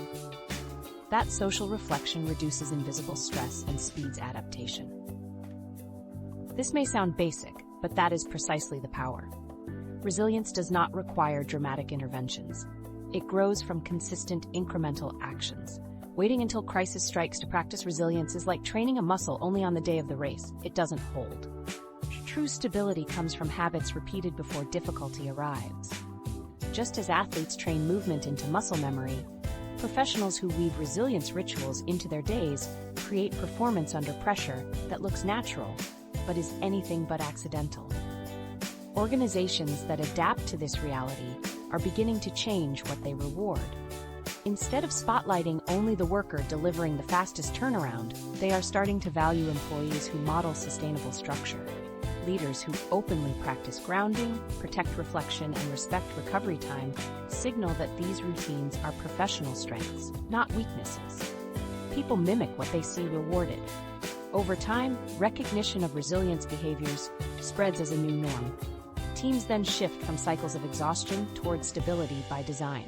That social reflection reduces invisible stress and speeds adaptation. This may sound basic, but that is precisely the power. Resilience does not require dramatic interventions. It grows from consistent, incremental actions. Waiting until crisis strikes to practice resilience is like training a muscle only on the day of the race. It doesn't hold. True stability comes from habits repeated before difficulty arrives. Just as athletes train movement into muscle memory, professionals who weave resilience rituals into their days create performance under pressure that looks natural, but is anything but accidental. Organizations that adapt to this reality are beginning to change what they reward. Instead of spotlighting only the worker delivering the fastest turnaround, they are starting to value employees who model sustainable structure. Leaders who openly practice grounding, protect reflection, and respect recovery time signal that these routines are professional strengths, not weaknesses. People mimic what they see rewarded. Over time, recognition of resilience behaviors spreads as a new norm. Teams then shift from cycles of exhaustion toward stability by design.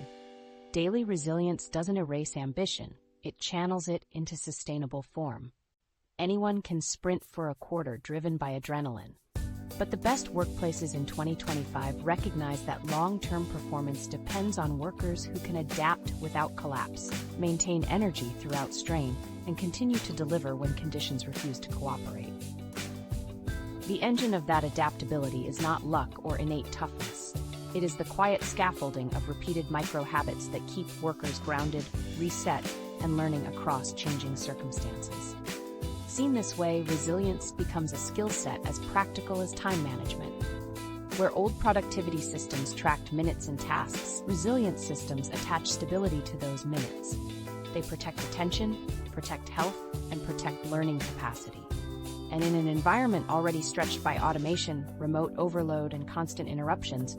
Daily resilience doesn't erase ambition, it channels it into sustainable form. Anyone can sprint for a quarter driven by adrenaline. But the best workplaces in 2025 recognize that long-term performance depends on workers who can adapt without collapse, maintain energy throughout strain, and continue to deliver when conditions refuse to cooperate. The engine of that adaptability is not luck or innate toughness. It is the quiet scaffolding of repeated micro-habits that keep workers grounded, reset, and learning across changing circumstances. Seen this way, resilience becomes a skill set as practical as time management. Where old productivity systems tracked minutes and tasks, resilience systems attach stability to those minutes. They protect attention, protect health, and protect learning capacity. And in an environment already stretched by automation, remote overload, and constant interruptions,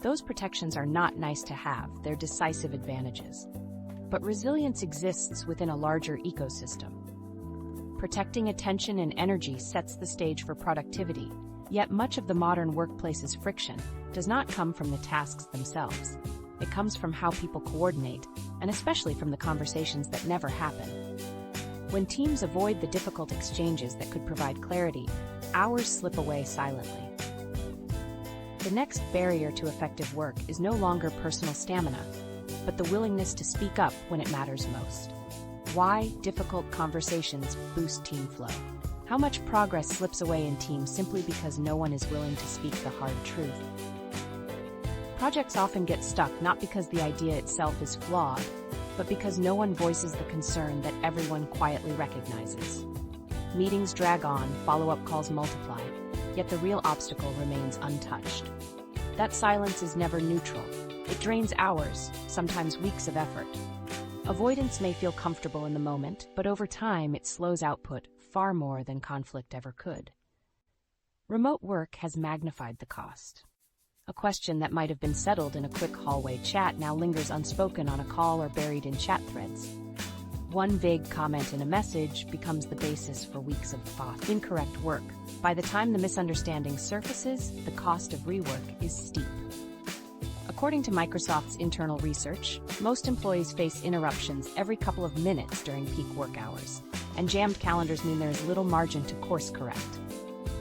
those protections are not nice to have, they're decisive advantages. But resilience exists within a larger ecosystem. Protecting attention and energy sets the stage for productivity, yet much of the modern workplace's friction does not come from the tasks themselves. It comes from how people coordinate, and especially from the conversations that never happen. When teams avoid the difficult exchanges that could provide clarity, hours slip away silently. The next barrier to effective work is no longer personal stamina, but the willingness to speak up when it matters most. Why difficult conversations boost team flow? How much progress slips away in teams simply because no one is willing to speak the hard truth? Projects often get stuck not because the idea itself is flawed, but because no one voices the concern that everyone quietly recognizes. Meetings drag on, follow-up calls multiply, yet the real obstacle remains untouched. That silence is never neutral. It drains hours, sometimes weeks of effort. Avoidance may feel comfortable in the moment, but over time it slows output far more than conflict ever could. Remote work has magnified the cost. A question that might have been settled in a quick hallway chat now lingers unspoken on a call or buried in chat threads. One vague comment in a message becomes the basis for weeks of thought. Incorrect work. By the time the misunderstanding surfaces, the cost of rework is steep. According to Microsoft's internal research, most employees face interruptions every couple of minutes during peak work hours, and jammed calendars mean there is little margin to course correct.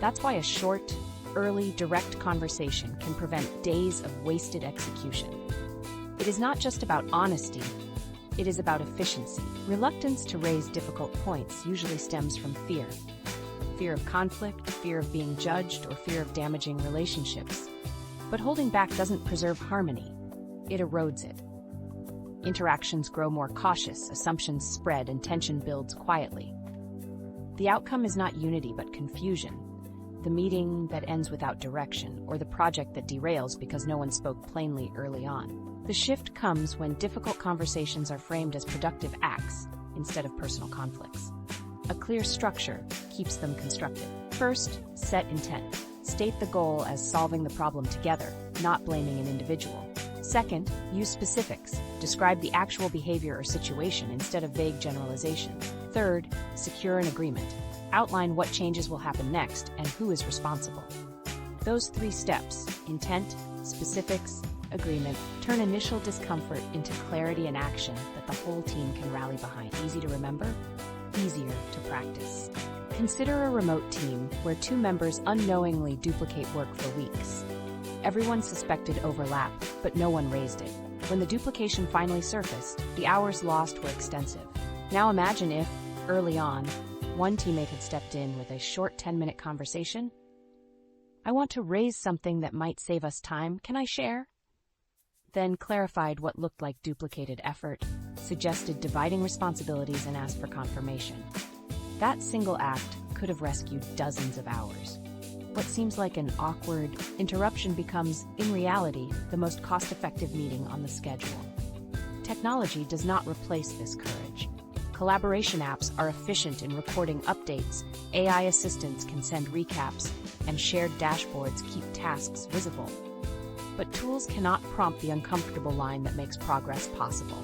That's why a short, early, direct conversation can prevent days of wasted execution. It is not just about honesty, it is about efficiency. Reluctance to raise difficult points usually stems from fear. Fear of conflict, fear of being judged, or fear of damaging relationships. But holding back doesn't preserve harmony, it erodes it. Interactions grow more cautious, assumptions spread, and tension builds quietly. The outcome is not unity but confusion. The meeting that ends without direction, or the project that derails because no one spoke plainly early on. The shift comes when difficult conversations are framed as productive acts instead of personal conflicts. A clear structure keeps them constructive. First, set intent. State the goal as solving the problem together, not blaming an individual. Second, use specifics. Describe the actual behavior or situation instead of vague generalizations. Third, secure an agreement. Outline what changes will happen next and who is responsible. Those 3 steps, intent, specifics, agreement, turn initial discomfort into clarity and action that the whole team can rally behind. Easy to remember, easier to practice. Consider a remote team where 2 members unknowingly duplicate work for weeks. Everyone suspected overlap, but no one raised it. When the duplication finally surfaced, the hours lost were extensive. Now imagine if, early on, one teammate had stepped in with a short 10-minute conversation. "I want to raise something that might save us time. Can I share?" Then clarified what looked like duplicated effort, suggested dividing responsibilities, and asked for confirmation. That single act could have rescued dozens of hours. What seems like an awkward interruption becomes, in reality, the most cost-effective meeting on the schedule. Technology does not replace this courage. Collaboration apps are efficient in recording updates, AI assistants can send recaps, and shared dashboards keep tasks visible. But tools cannot prompt the uncomfortable line that makes progress possible.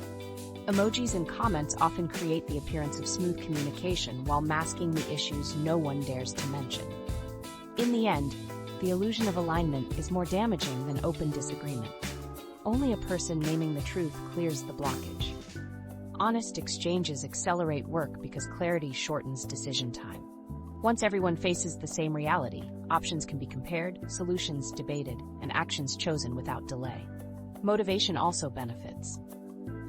Emojis and comments often create the appearance of smooth communication while masking the issues no one dares to mention. In the end, the illusion of alignment is more damaging than open disagreement. Only a person naming the truth clears the blockage. Honest exchanges accelerate work because clarity shortens decision time. Once everyone faces the same reality, options can be compared, solutions debated, and actions chosen without delay. Motivation also benefits.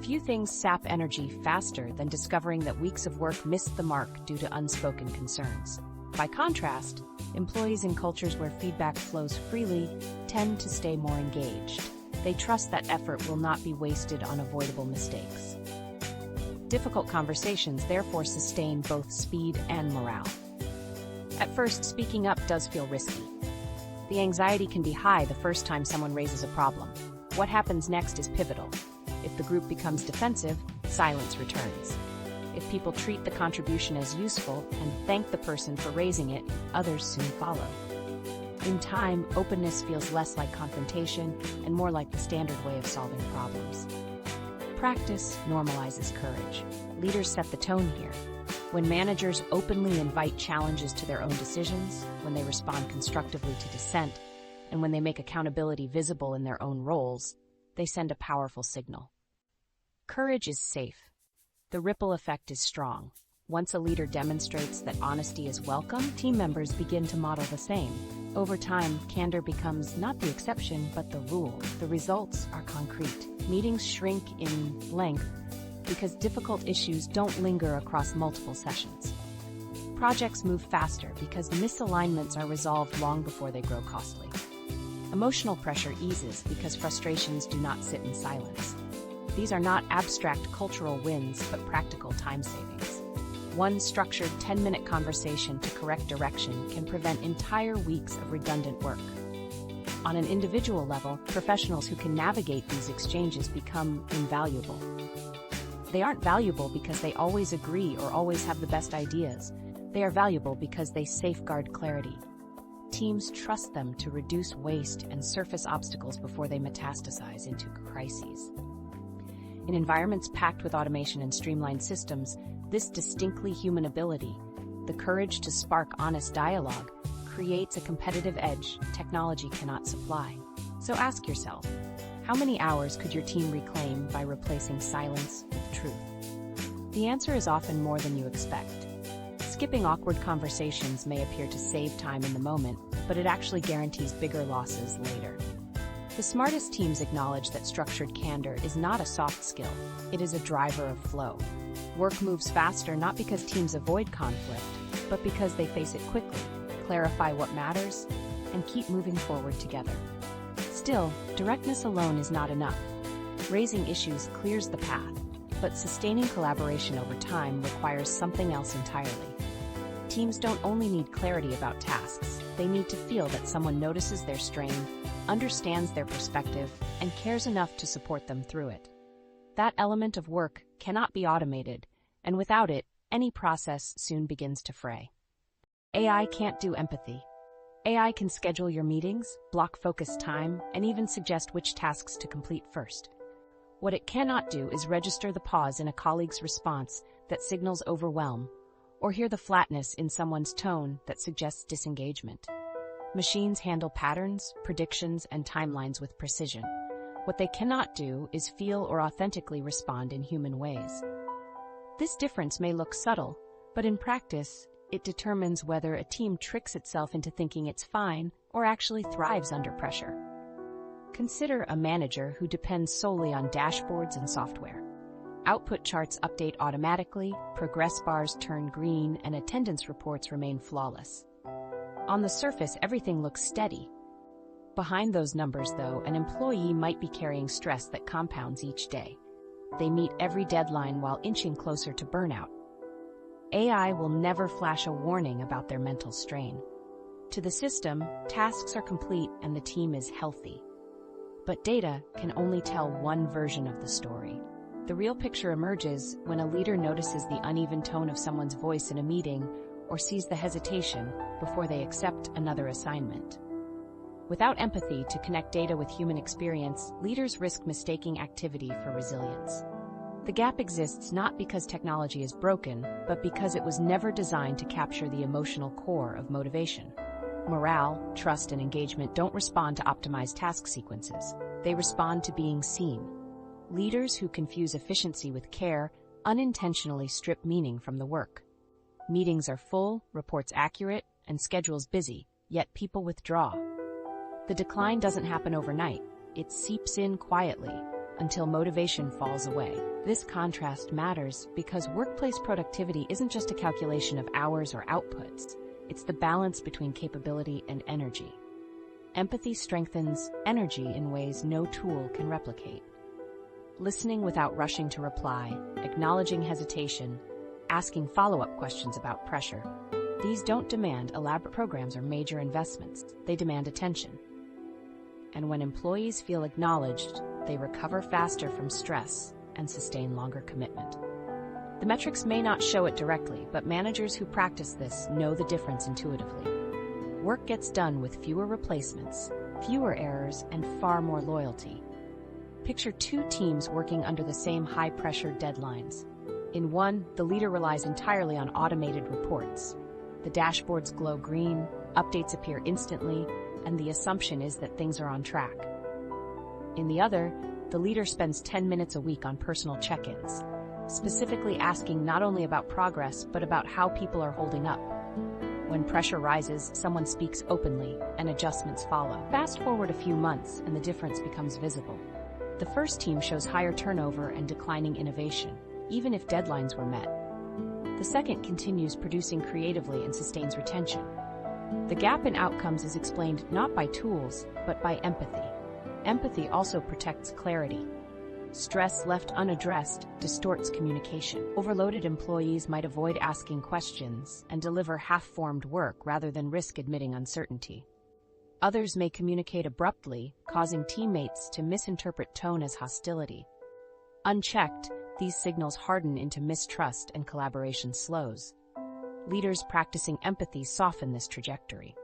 Few things sap energy faster than discovering that weeks of work missed the mark due to unspoken concerns. By contrast, employees in cultures where feedback flows freely tend to stay more engaged. They trust that effort will not be wasted on avoidable mistakes. Difficult conversations therefore sustain both speed and morale. At first, speaking up does feel risky. The anxiety can be high the first time someone raises a problem. What happens next is pivotal. If the group becomes defensive, silence returns. If people treat the contribution as useful and thank the person for raising it, others soon follow. In time, openness feels less like confrontation and more like the standard way of solving problems. Practice normalizes courage. Leaders set the tone here. When managers openly invite challenges to their own decisions, when they respond constructively to dissent, and when they make accountability visible in their own roles, they send a powerful signal. Courage is safe. The ripple effect is strong. Once a leader demonstrates that honesty is welcome, team members begin to model the same. Over time, candor becomes not the exception, but the rule. The results are concrete. Meetings shrink in length because difficult issues don't linger across multiple sessions. Projects move faster because misalignments are resolved long before they grow costly. Emotional pressure eases because frustrations do not sit in silence. These are not abstract cultural wins, but practical time savings. One structured 10-minute conversation to correct direction can prevent entire weeks of redundant work. On an individual level, professionals who can navigate these exchanges become invaluable. They aren't valuable because they always agree or always have the best ideas. They are valuable because they safeguard clarity. Teams trust them to reduce waste and surface obstacles before they metastasize into crises. In environments packed with automation and streamlined systems, this distinctly human ability, the courage to spark honest dialogue, creates a competitive edge technology cannot supply. So ask yourself, how many hours could your team reclaim by replacing silence with truth? The answer is often more than you expect. Skipping awkward conversations may appear to save time in the moment, but it actually guarantees bigger losses later. The smartest teams acknowledge that structured candor is not a soft skill, it is a driver of flow. Work moves faster not because teams avoid conflict, but because they face it quickly, clarify what matters, and keep moving forward together. Still, directness alone is not enough. Raising issues clears the path, but sustaining collaboration over time requires something else entirely. Teams don't only need clarity about tasks, they need to feel that someone notices their strain, understands their perspective, and cares enough to support them through it. That element of work cannot be automated, and without it, any process soon begins to fray. AI can't do empathy. AI can schedule your meetings, block focus time, and even suggest which tasks to complete first. What it cannot do is register the pause in a colleague's response that signals overwhelm, or hear the flatness in someone's tone that suggests disengagement. Machines handle patterns, predictions, and timelines with precision. What they cannot do is feel or authentically respond in human ways. This difference may look subtle, but in practice, it determines whether a team tricks itself into thinking it's fine or actually thrives under pressure. Consider a manager who depends solely on dashboards and software. Output charts update automatically, progress bars turn green, and attendance reports remain flawless. On the surface, everything looks steady. Behind those numbers, though, an employee might be carrying stress that compounds each day. They meet every deadline while inching closer to burnout. AI will never flash a warning about their mental strain. To the system, tasks are complete and the team is healthy. But data can only tell one version of the story. The real picture emerges when a leader notices the uneven tone of someone's voice in a meeting or sees the hesitation before they accept another assignment. Without empathy to connect data with human experience, leaders risk mistaking activity for resilience. The gap exists not because technology is broken, but because it was never designed to capture the emotional core of motivation. Morale, trust, and engagement don't respond to optimized task sequences. They respond to being seen. Leaders who confuse efficiency with care unintentionally strip meaning from the work. Meetings are full, reports accurate, and schedules busy, yet people withdraw. The decline doesn't happen overnight. It seeps in quietly until motivation falls away. This contrast matters because workplace productivity isn't just a calculation of hours or outputs. It's the balance between capability and energy. Empathy strengthens energy in ways no tool can replicate. Listening without rushing to reply, acknowledging hesitation, asking follow-up questions about pressure. These don't demand elaborate programs or major investments. They demand attention. And when employees feel acknowledged, they recover faster from stress and sustain longer commitment. The metrics may not show it directly, but managers who practice this know the difference intuitively. Work gets done with fewer replacements, fewer errors, and far more loyalty. Picture two teams working under the same high-pressure deadlines. In one, the leader relies entirely on automated reports. The dashboards glow green, updates appear instantly, and the assumption is that things are on track. In the other, the leader spends 10 minutes a week on personal check-ins, specifically asking not only about progress, but about how people are holding up. When pressure rises, someone speaks openly, and adjustments follow. Fast forward a few months, and the difference becomes visible. The first team shows higher turnover and declining innovation, even if deadlines were met. The second continues producing creatively and sustains retention. The gap in outcomes is explained not by tools, but by empathy. Empathy also protects clarity. Stress left unaddressed distorts communication. Overloaded employees might avoid asking questions and deliver half-formed work rather than risk admitting uncertainty. Others may communicate abruptly, causing teammates to misinterpret tone as hostility. Unchecked, these signals harden into mistrust and collaboration slows. Leaders practicing empathy soften this trajectory.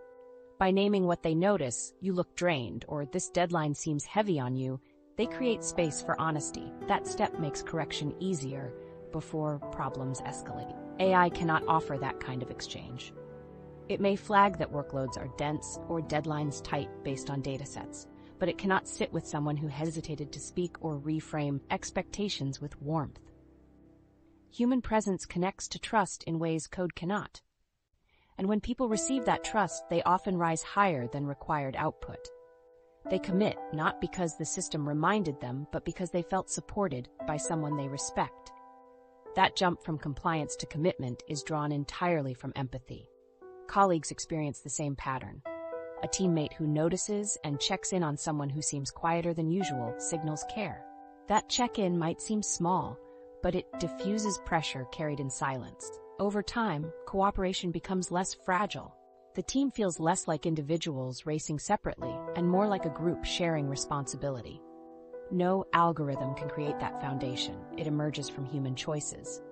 By naming what they notice, "You look drained," or "This deadline seems heavy on you," they create space for honesty. That step makes correction easier before problems escalate. AI cannot offer that kind of exchange. It may flag that workloads are dense or deadlines tight based on datasets, but it cannot sit with someone who hesitated to speak or reframe expectations with warmth. Human presence connects to trust in ways code cannot. And when people receive that trust, they often rise higher than required output. They commit not because the system reminded them, but because they felt supported by someone they respect. That jump from compliance to commitment is drawn entirely from empathy. Colleagues experience the same pattern. A teammate who notices and checks in on someone who seems quieter than usual signals care. That check-in might seem small, but it diffuses pressure carried in silence. Over time, cooperation becomes less fragile. The team feels less like individuals racing separately and more like a group sharing responsibility. No algorithm can create that foundation. It emerges from human choices.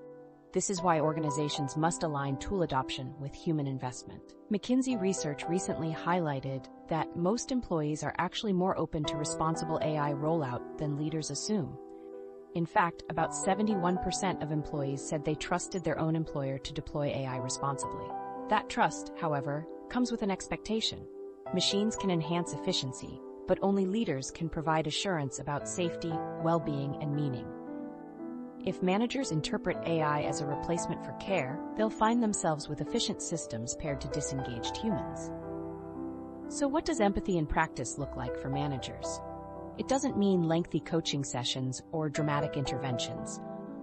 This is why organizations must align tool adoption with human investment. McKinsey research recently highlighted that most employees are actually more open to responsible AI rollout than leaders assume. In fact, about 71% of employees said they trusted their own employer to deploy AI responsibly. That trust, however, comes with an expectation. Machines can enhance efficiency, but only leaders can provide assurance about safety, well-being, and meaning. If managers interpret AI as a replacement for care, they'll find themselves with efficient systems paired to disengaged humans. So what does empathy in practice look like for managers? It doesn't mean lengthy coaching sessions or dramatic interventions.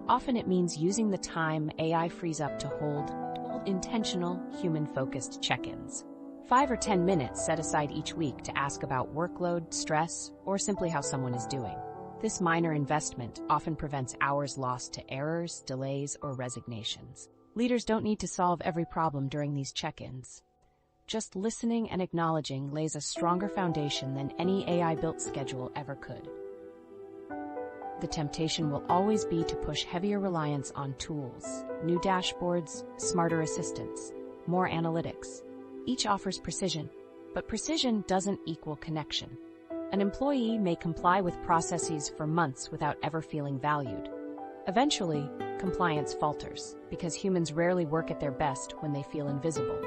Often it means using the time AI frees up to hold intentional, human-focused check-ins. 5 or 10 minutes set aside each week to ask about workload, stress, or simply how someone is doing. This minor investment often prevents hours lost to errors, delays, or resignations. Leaders don't need to solve every problem during these check-ins. Just listening and acknowledging lays a stronger foundation than any AI-built schedule ever could. The temptation will always be to push heavier reliance on tools, new dashboards, smarter assistants, more analytics. Each offers precision, but precision doesn't equal connection. An employee may comply with processes for months without ever feeling valued. Eventually, compliance falters, because humans rarely work at their best when they feel invisible.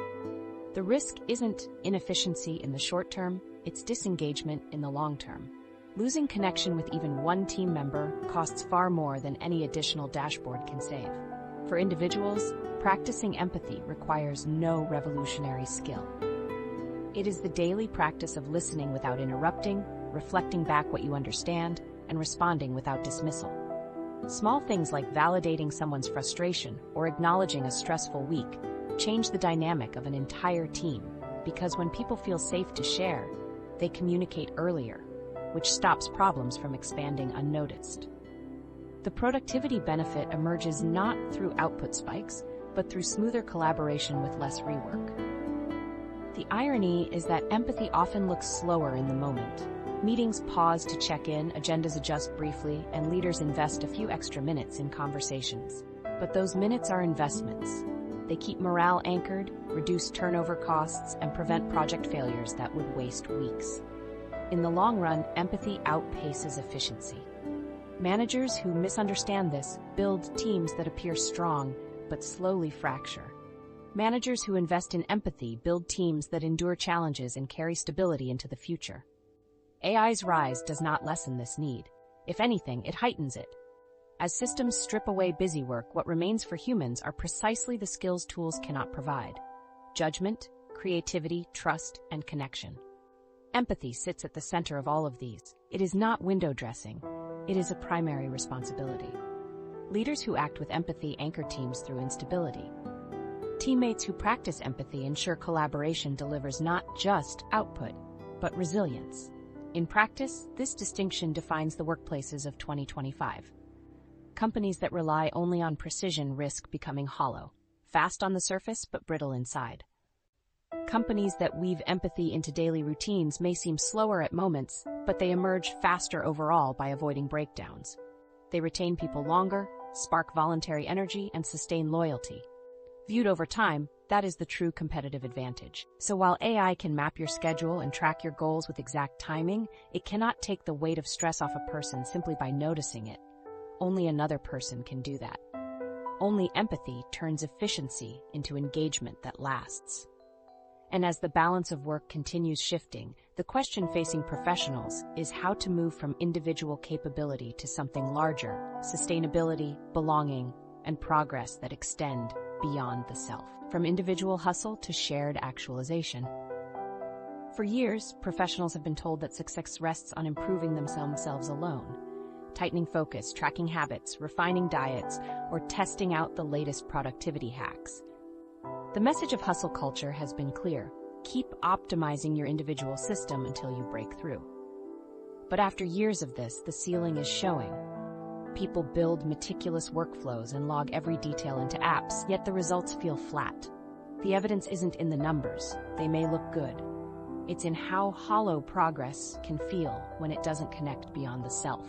The risk isn't inefficiency in the short term, it's disengagement in the long term. Losing connection with even one team member costs far more than any additional dashboard can save. For individuals, practicing empathy requires no revolutionary skill. It is the daily practice of listening without interrupting, reflecting back what you understand, and responding without dismissal. Small things like validating someone's frustration or acknowledging a stressful week change the dynamic of an entire team, because when people feel safe to share, they communicate earlier, which stops problems from expanding unnoticed. The productivity benefit emerges not through output spikes, but through smoother collaboration with less rework. The irony is that empathy often looks slower in the moment. Meetings pause to check in, agendas adjust briefly, and leaders invest a few extra minutes in conversations. But those minutes are investments. They keep morale anchored, reduce turnover costs, and prevent project failures that would waste weeks. In the long run, empathy outpaces efficiency. Managers who misunderstand this build teams that appear strong, but slowly fracture. Managers who invest in empathy build teams that endure challenges and carry stability into the future. AI's rise does not lessen this need. If anything, it heightens it. As systems strip away busy work, what remains for humans are precisely the skills tools cannot provide: judgment, creativity, trust, and connection. Empathy sits at the center of all of these. It is not window dressing. It is a primary responsibility. Leaders who act with empathy anchor teams through instability. Teammates who practice empathy ensure collaboration delivers not just output, but resilience. In practice, this distinction defines the workplaces of 2025. Companies that rely only on precision risk becoming hollow, fast on the surface but brittle inside. Companies that weave empathy into daily routines may seem slower at moments, but they emerge faster overall by avoiding breakdowns. They retain people longer, spark voluntary energy, and sustain loyalty. Viewed over time, that is the true competitive advantage. So while AI can map your schedule and track your goals with exact timing, it cannot take the weight of stress off a person simply by noticing it. Only another person can do that. Only empathy turns efficiency into engagement that lasts. And as the balance of work continues shifting, the question facing professionals is how to move from individual capability to something larger: sustainability, belonging, and progress that extend beyond the self. From individual hustle to shared actualization. For years, professionals have been told that success rests on improving themselves alone. Tightening focus, tracking habits, refining diets, or testing out the latest productivity hacks. The message of hustle culture has been clear: keep optimizing your individual system until you break through. But after years of this, the ceiling is showing. People build meticulous workflows and log every detail into apps, yet the results feel flat. The evidence isn't in the numbers. They may look good. It's in how hollow progress can feel when it doesn't connect beyond the self.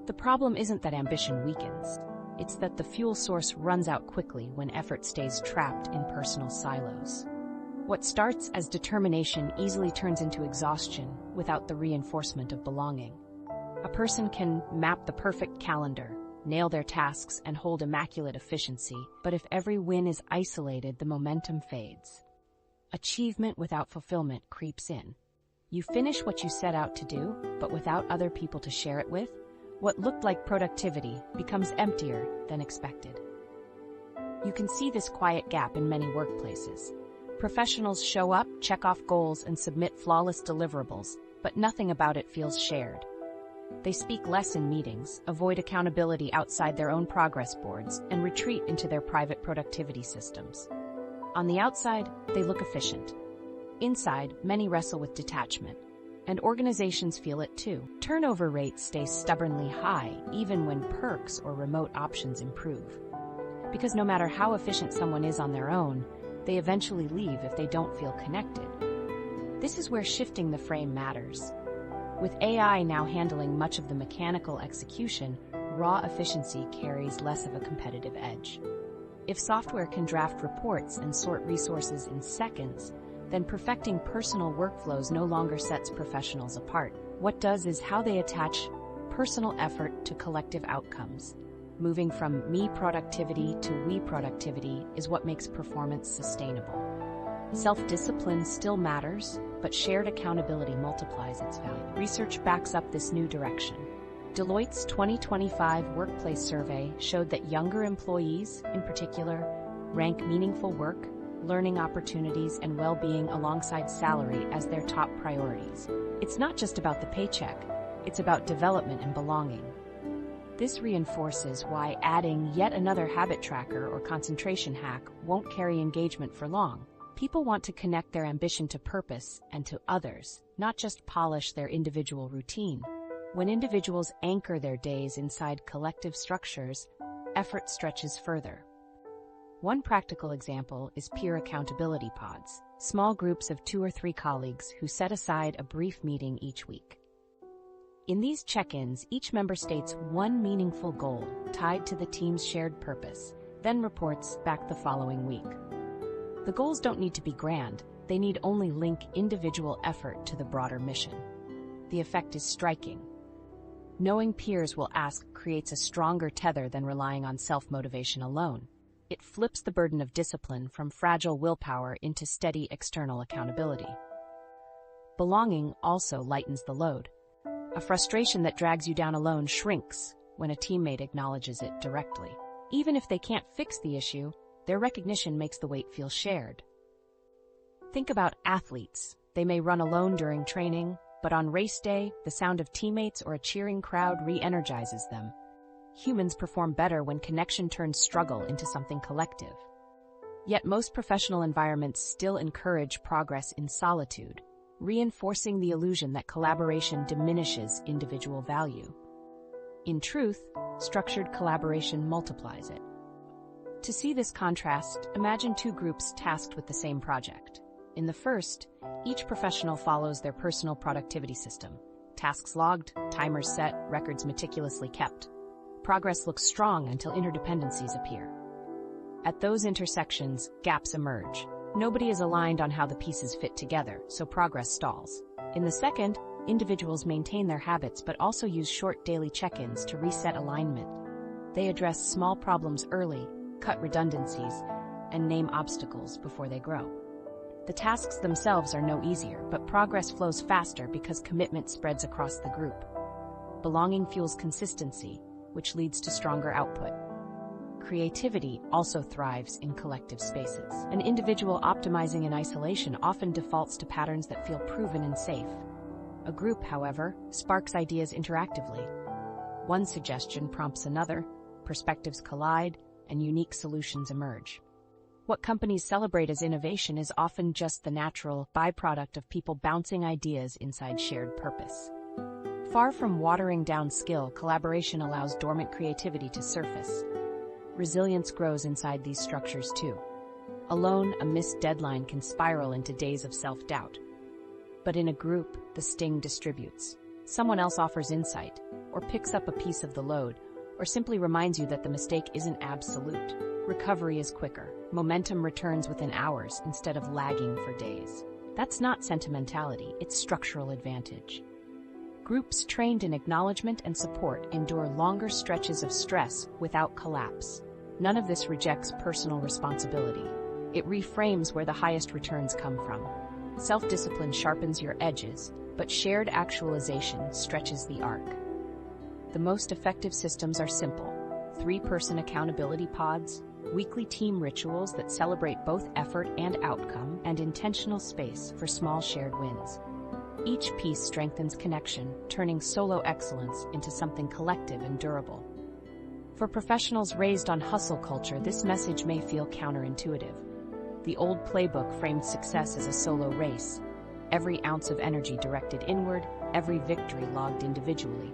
The problem isn't that ambition weakens. It's that the fuel source runs out quickly when effort stays trapped in personal silos. What starts as determination easily turns into exhaustion without the reinforcement of belonging. A person can map the perfect calendar, nail their tasks, and hold immaculate efficiency, but if every win is isolated, the momentum fades. Achievement without fulfillment creeps in. You finish what you set out to do, but without other people to share it with, what looked like productivity becomes emptier than expected. You can see this quiet gap in many workplaces. Professionals show up, check off goals, and submit flawless deliverables, but nothing about it feels shared. They speak less in meetings, avoid accountability outside their own progress boards, and retreat into their private productivity systems. On the outside, they look efficient. Inside, many wrestle with detachment. And organizations feel it too. Turnover rates stay stubbornly high, even when perks or remote options improve. Because no matter how efficient someone is on their own, they eventually leave if they don't feel connected. This is where shifting the frame matters. With AI now handling much of the mechanical execution, raw efficiency carries less of a competitive edge. If software can draft reports and sort resources in seconds, then perfecting personal workflows no longer sets professionals apart. What does is how they attach personal effort to collective outcomes. Moving from me productivity to we productivity is what makes performance sustainable. Self-discipline still matters, but shared accountability multiplies its value. Research backs up this new direction. Deloitte's 2025 workplace survey showed that younger employees, in particular, rank meaningful work, learning opportunities, and well-being alongside salary as their top priorities. It's not just about the paycheck, it's about development and belonging. This reinforces why adding yet another habit tracker or concentration hack won't carry engagement for long. People want to connect their ambition to purpose and to others, not just polish their individual routine. When individuals anchor their days inside collective structures, effort stretches further. One practical example is peer accountability pods, small groups of 2 or 3 colleagues who set aside a brief meeting each week. In these check-ins, each member states one meaningful goal tied to the team's shared purpose, then reports back the following week. The goals don't need to be grand, they need only link individual effort to the broader mission. The effect is striking. Knowing peers will ask creates a stronger tether than relying on self-motivation alone. It flips the burden of discipline from fragile willpower into steady external accountability. Belonging also lightens the load. A frustration that drags you down alone shrinks when a teammate acknowledges it directly. Even if they can't fix the issue, their recognition makes the weight feel shared. Think about athletes. They may run alone during training, but on race day, the sound of teammates or a cheering crowd re-energizes them. Humans perform better when connection turns struggle into something collective. Yet most professional environments still encourage progress in solitude, reinforcing the illusion that collaboration diminishes individual value. In truth, structured collaboration multiplies it. To see this contrast, imagine two groups tasked with the same project. In the first, each professional follows their personal productivity system. Tasks logged, timers set, records meticulously kept. Progress looks strong until interdependencies appear. At those intersections, gaps emerge. Nobody is aligned on how the pieces fit together, so progress stalls. In the second, individuals maintain their habits but also use short daily check-ins to reset alignment. They address small problems early, cut redundancies, and name obstacles before they grow. The tasks themselves are no easier, but progress flows faster because commitment spreads across the group. Belonging fuels consistency, which leads to stronger output. Creativity also thrives in collective spaces. An individual optimizing in isolation often defaults to patterns that feel proven and safe. A group, however, sparks ideas interactively. One suggestion prompts another, perspectives collide, and unique solutions emerge. What companies celebrate as innovation is often just the natural byproduct of people bouncing ideas inside shared purpose. Far from watering down skill, collaboration allows dormant creativity to surface. Resilience grows inside these structures too. Alone, a missed deadline can spiral into days of self-doubt. But in a group, the sting distributes. Someone else offers insight, or picks up a piece of the load, or simply reminds you that the mistake isn't absolute. Recovery is quicker. Momentum returns within hours instead of lagging for days. That's not sentimentality, it's structural advantage. Groups trained in acknowledgement and support endure longer stretches of stress without collapse. None of this rejects personal responsibility. It reframes where the highest returns come from. Self-discipline sharpens your edges, but shared actualization stretches the arc. The most effective systems are simple: 3-person accountability pods, weekly team rituals that celebrate both effort and outcome, and intentional space for small shared wins. Each piece strengthens connection, turning solo excellence into something collective and durable. For professionals raised on hustle culture, this message may feel counterintuitive. The old playbook framed success as a solo race, every ounce of energy directed inward, every victory logged individually.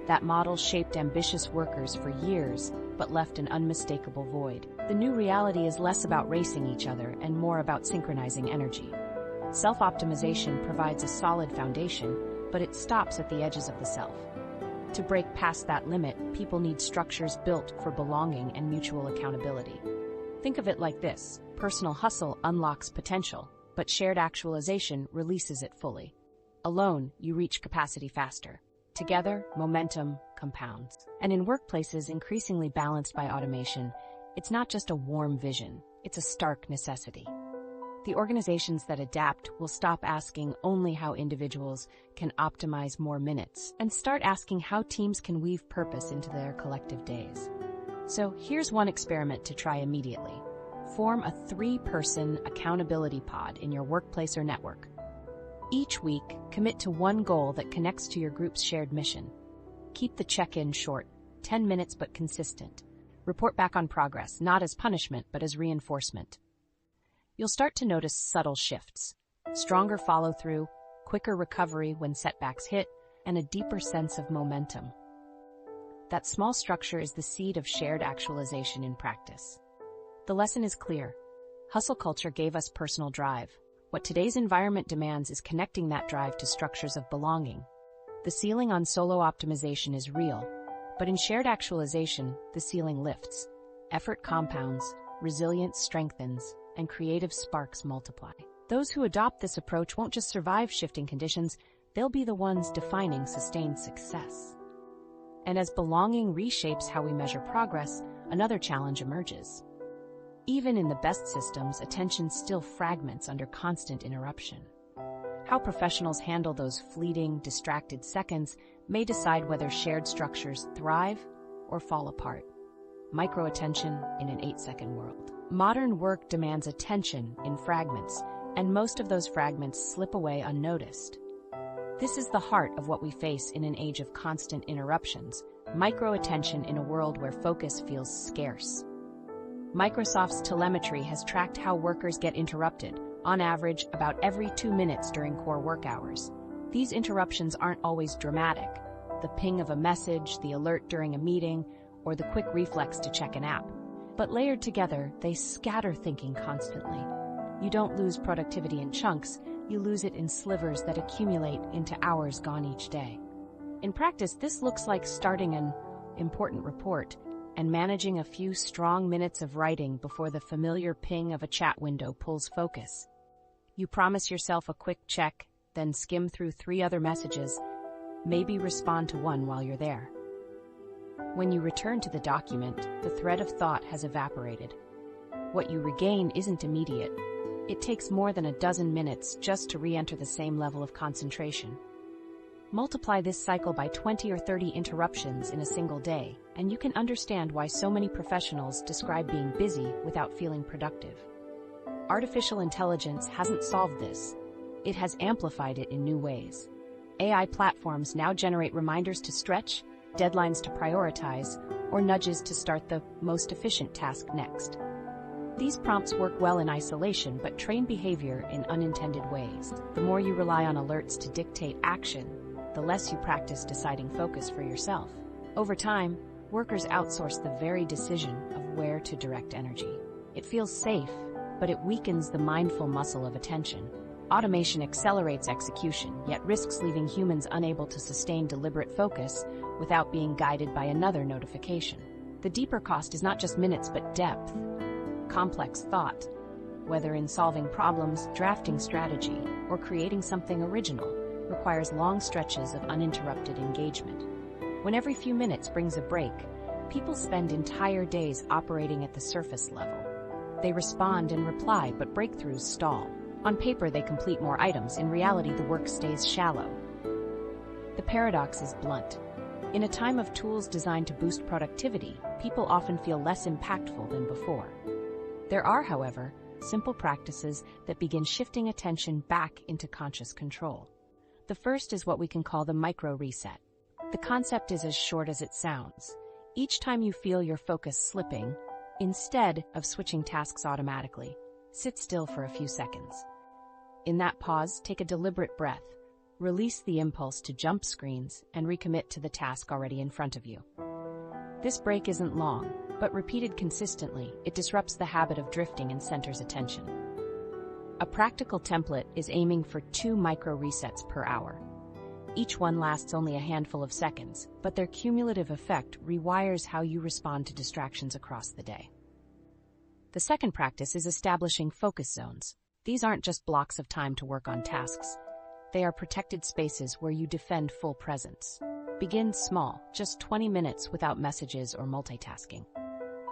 That model shaped ambitious workers for years, but left an unmistakable void. The new reality is less about racing each other and more about synchronizing energy. Self-optimization provides a solid foundation, but it stops at the edges of the self. To break past that limit, people need structures built for belonging and mutual accountability. Think of it like this: personal hustle unlocks potential, but shared actualization releases it fully. Alone, you reach capacity faster. Together, momentum compounds. And in workplaces increasingly balanced by automation, it's not just a warm vision, it's a stark necessity. The organizations that adapt will stop asking only how individuals can optimize more minutes and start asking how teams can weave purpose into their collective days. So here's one experiment to try immediately. Form a 3-person accountability pod in your workplace or network. Each week, commit to one goal that connects to your group's shared mission. Keep the check-in short, 10 minutes but consistent. Report back on progress, not as punishment but as reinforcement. You'll start to notice subtle shifts: stronger follow-through, quicker recovery when setbacks hit, and a deeper sense of momentum. That small structure is the seed of shared actualization in practice. The lesson is clear. Hustle culture gave us personal drive. What today's environment demands is connecting that drive to structures of belonging. The ceiling on solo optimization is real, but in shared actualization, the ceiling lifts. Effort compounds, resilience strengthens, and creative sparks multiply. Those who adopt this approach won't just survive shifting conditions, they'll be the ones defining sustained success. And as belonging reshapes how we measure progress, another challenge emerges. Even in the best systems, attention still fragments under constant interruption. How professionals handle those fleeting, distracted seconds may decide whether shared structures thrive or fall apart. Micro-attention in an 8-second world. Modern work demands attention in fragments, and most of those fragments slip away unnoticed. This is the heart of what we face in an age of constant interruptions, micro-attention in a world where focus feels scarce. Microsoft's telemetry has tracked how workers get interrupted, on average about every 2 minutes during core work hours. These interruptions aren't always dramatic. The ping of a message, the alert during a meeting, or the quick reflex to check an app. But layered together, they scatter thinking constantly. You don't lose productivity in chunks, you lose it in slivers that accumulate into hours gone each day. In practice, this looks like starting an important report and managing a few strong minutes of writing before the familiar ping of a chat window pulls focus. You promise yourself a quick check, then skim through 3 other messages, maybe respond to one while you're there. When you return to the document, the thread of thought has evaporated. What you regain isn't immediate. It takes more than a dozen minutes just to re-enter the same level of concentration. Multiply this cycle by 20 or 30 interruptions in a single day, and you can understand why so many professionals describe being busy without feeling productive. Artificial intelligence hasn't solved this. It has amplified it in new ways. AI platforms now generate reminders to stretch, deadlines to prioritize, or nudges to start the most efficient task next. These prompts work well in isolation but train behavior in unintended ways. The more you rely on alerts to dictate action, the less you practice deciding focus for yourself. Over time, workers outsource the very decision of where to direct energy. It feels safe, but it weakens the mindful muscle of attention. Automation accelerates execution, yet risks leaving humans unable to sustain deliberate focus without being guided by another notification. The deeper cost is not just minutes but depth. Complex thought, whether in solving problems, drafting strategy, or creating something original, requires long stretches of uninterrupted engagement. When every few minutes brings a break, people spend entire days operating at the surface level. They respond and reply, but breakthroughs stall. On paper, they complete more items. In reality, the work stays shallow. The paradox is blunt. In a time of tools designed to boost productivity, people often feel less impactful than before. There are, however, simple practices that begin shifting attention back into conscious control. The first is what we can call the micro-reset. The concept is as short as it sounds. Each time you feel your focus slipping, instead of switching tasks automatically, sit still for a few seconds. In that pause, take a deliberate breath, release the impulse to jump screens, and recommit to the task already in front of you. This break isn't long, but repeated consistently, it disrupts the habit of drifting and centers attention. A practical template is aiming for 2 micro-resets per hour. Each one lasts only a handful of seconds, but their cumulative effect rewires how you respond to distractions across the day. The second practice is establishing focus zones. These aren't just blocks of time to work on tasks. They are protected spaces where you defend full presence. Begin small, just 20 minutes without messages or multitasking.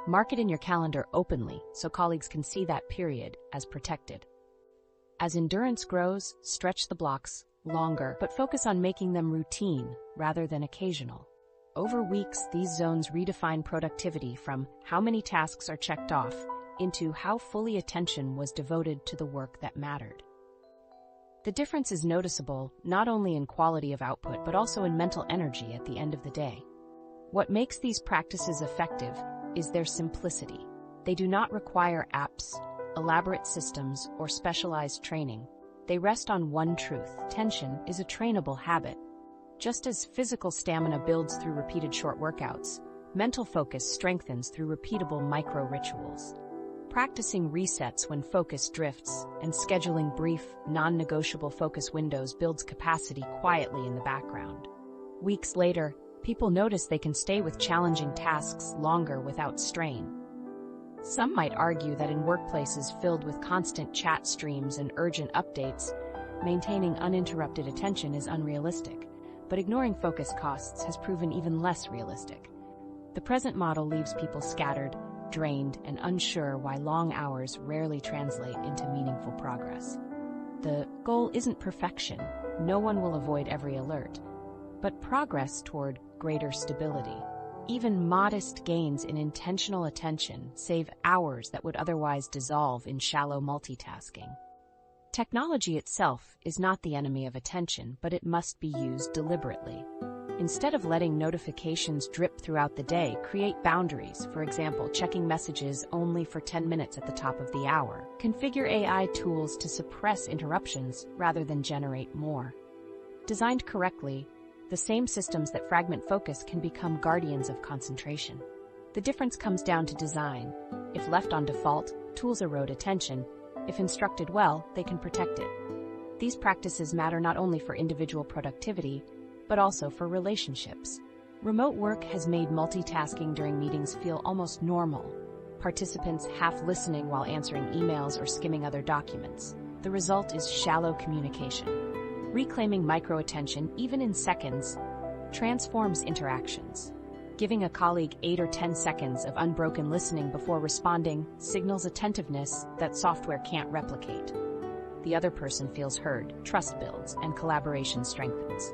Mark it in your calendar openly so colleagues can see that period as protected. As endurance grows, stretch the blocks longer, but focus on making them routine rather than occasional. Over weeks, these zones redefine productivity from how many tasks are checked off into how fully attention was devoted to the work that mattered. The difference is noticeable not only in quality of output but also in mental energy at the end of the day. What makes these practices effective is their simplicity. They do not require apps, elaborate systems, or specialized training. They rest on one truth: attention is a trainable habit. Just as physical stamina builds through repeated short workouts, mental focus strengthens through repeatable micro-rituals. Practicing resets when focus drifts and scheduling brief, non-negotiable focus windows builds capacity quietly in the background. Weeks later, people notice they can stay with challenging tasks longer without strain. Some might argue that in workplaces filled with constant chat streams and urgent updates, maintaining uninterrupted attention is unrealistic, but ignoring focus costs has proven even less realistic. The present model leaves people scattered, drained, and unsure why long hours rarely translate into meaningful progress. The goal isn't perfection. No one will avoid every alert, but progress toward greater stability. Even modest gains in intentional attention save hours that would otherwise dissolve in shallow multitasking. Technology itself is not the enemy of attention, but it must be used deliberately. Instead of letting notifications drip throughout the day, create boundaries, for example, checking messages only for 10 minutes at the top of the hour. Configure AI tools to suppress interruptions rather than generate more. Designed correctly, the same systems that fragment focus can become guardians of concentration. The difference comes down to design. If left on default, tools erode attention. If instructed well, they can protect it. These practices matter not only for individual productivity, but also for relationships. Remote work has made multitasking during meetings feel almost normal. Participants half listening while answering emails or skimming other documents. The result is shallow communication. Reclaiming micro-attention, even in seconds, transforms interactions. Giving a colleague 8 or 10 seconds of unbroken listening before responding signals attentiveness that software can't replicate. The other person feels heard, trust builds, and collaboration strengthens.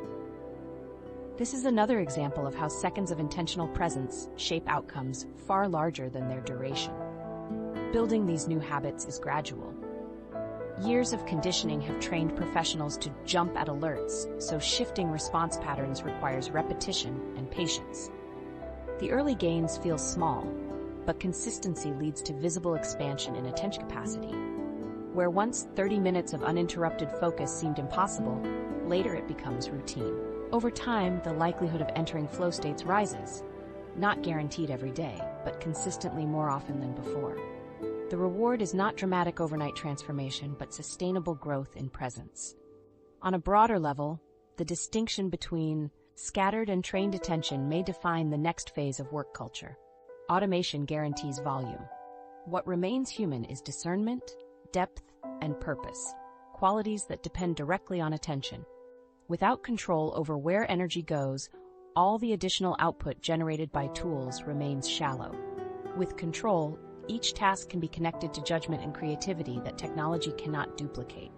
This is another example of how seconds of intentional presence shape outcomes far larger than their duration. Building these new habits is gradual. Years of conditioning have trained professionals to jump at alerts, so shifting response patterns requires repetition and patience. The early gains feel small, but consistency leads to visible expansion in attention capacity. Where once 30 minutes of uninterrupted focus seemed impossible, later it becomes routine. Over time, the likelihood of entering flow states rises, not guaranteed every day, but consistently more often than before. The reward is not dramatic overnight transformation, but sustainable growth in presence. On a broader level, the distinction between scattered and trained attention may define the next phase of work culture. Automation guarantees volume. What remains human is discernment, depth, and purpose, qualities that depend directly on attention. Without control over where energy goes, all the additional output generated by tools remains shallow. With control, each task can be connected to judgment and creativity that technology cannot duplicate.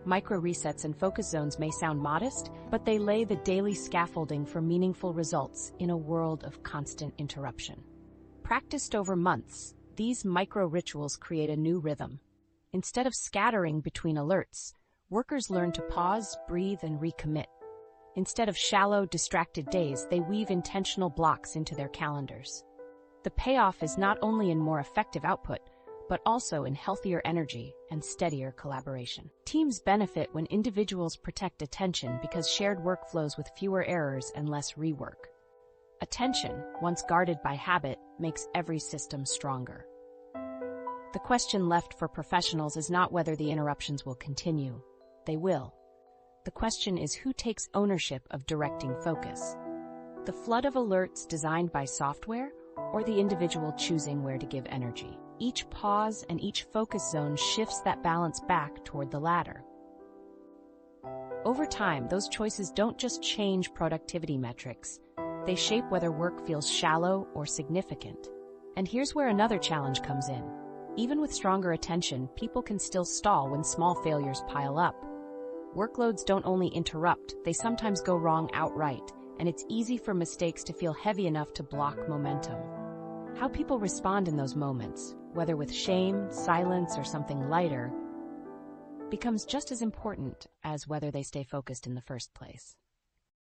Micro-resets and focus zones may sound modest, but they lay the daily scaffolding for meaningful results in a world of constant interruption. Practiced over months, these micro-rituals create a new rhythm. Instead of scattering between alerts, workers learn to pause, breathe, and recommit. Instead of shallow, distracted days, they weave intentional blocks into their calendars. The payoff is not only in more effective output, but also in healthier energy and steadier collaboration. Teams benefit when individuals protect attention because shared work flows with fewer errors and less rework. Attention, once guarded by habit, makes every system stronger. The question left for professionals is not whether the interruptions will continue. They will. The question is who takes ownership of directing focus. The flood of alerts designed by software, or the individual choosing where to give energy. Each pause and each focus zone shifts that balance back toward the latter. Over time, those choices don't just change productivity metrics, they shape whether work feels shallow or significant. And here's where another challenge comes in. Even with stronger attention, people can still stall when small failures pile up. Workloads don't only interrupt, they sometimes go wrong outright, and it's easy for mistakes to feel heavy enough to block momentum. How people respond in those moments, whether with shame, silence, or something lighter, becomes just as important as whether they stay focused in the first place.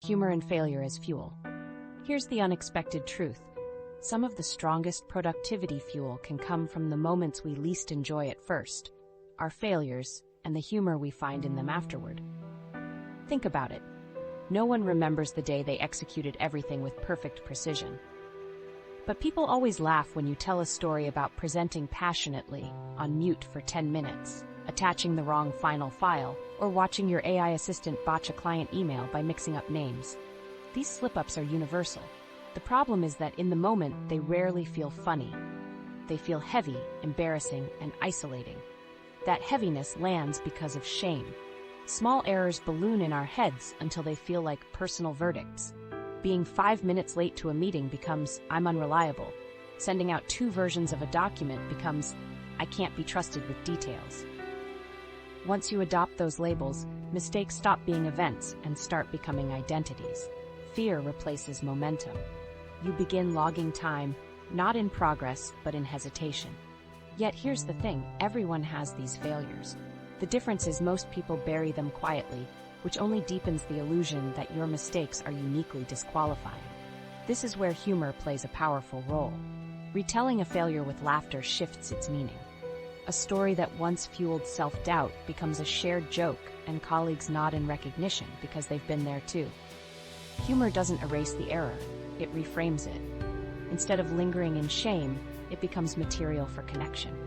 Humor and failure as fuel. Here's the unexpected truth. Some of the strongest productivity fuel can come from the moments we least enjoy at first, our failures, and the humor we find in them afterward. Think about it. No one remembers the day they executed everything with perfect precision. But people always laugh when you tell a story about presenting passionately on mute for 10 minutes, attaching the wrong final file, or watching your AI assistant botch a client email by mixing up names. These slip-ups are universal. The problem is that in the moment, they rarely feel funny. They feel heavy, embarrassing, and isolating. That heaviness lands because of shame. Small errors balloon in our heads until they feel like personal verdicts. Being 5 minutes late to a meeting becomes, I'm unreliable. Sending out 2 versions of a document becomes, I can't be trusted with details. Once you adopt those labels, mistakes stop being events and start becoming identities. Fear replaces momentum. You begin logging time, not in progress, but in hesitation. Yet here's the thing, everyone has these failures. The difference is most people bury them quietly, which only deepens the illusion that your mistakes are uniquely disqualifying. This is where humor plays a powerful role. Retelling a failure with laughter shifts its meaning. A story that once fueled self-doubt becomes a shared joke, and colleagues nod in recognition because they've been there too. Humor doesn't erase the error, it reframes it. Instead of lingering in shame, it becomes material for connection.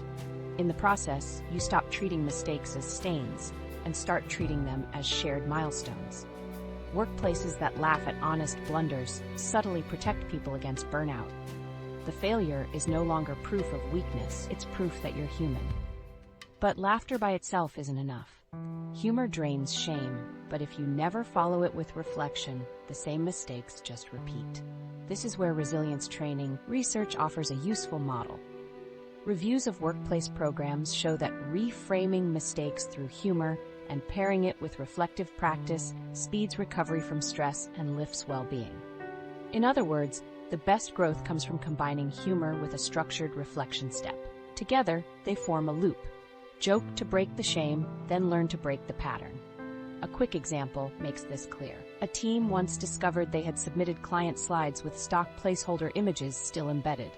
In the process, you stop treating mistakes as stains and start treating them as shared milestones. Workplaces that laugh at honest blunders subtly protect people against burnout. The failure is no longer proof of weakness, it's proof that you're human. But laughter by itself isn't enough. Humor drains shame, but if you never follow it with reflection, the same mistakes just repeat. This is where resilience training research offers a useful model. Reviews of workplace programs show that reframing mistakes through humor and pairing it with reflective practice speeds recovery from stress and lifts well-being. In other words, the best growth comes from combining humor with a structured reflection step. Together, they form a loop. Joke to break the shame, then learn to break the pattern. A quick example makes this clear. A team once discovered they had submitted client slides with stock placeholder images still embedded.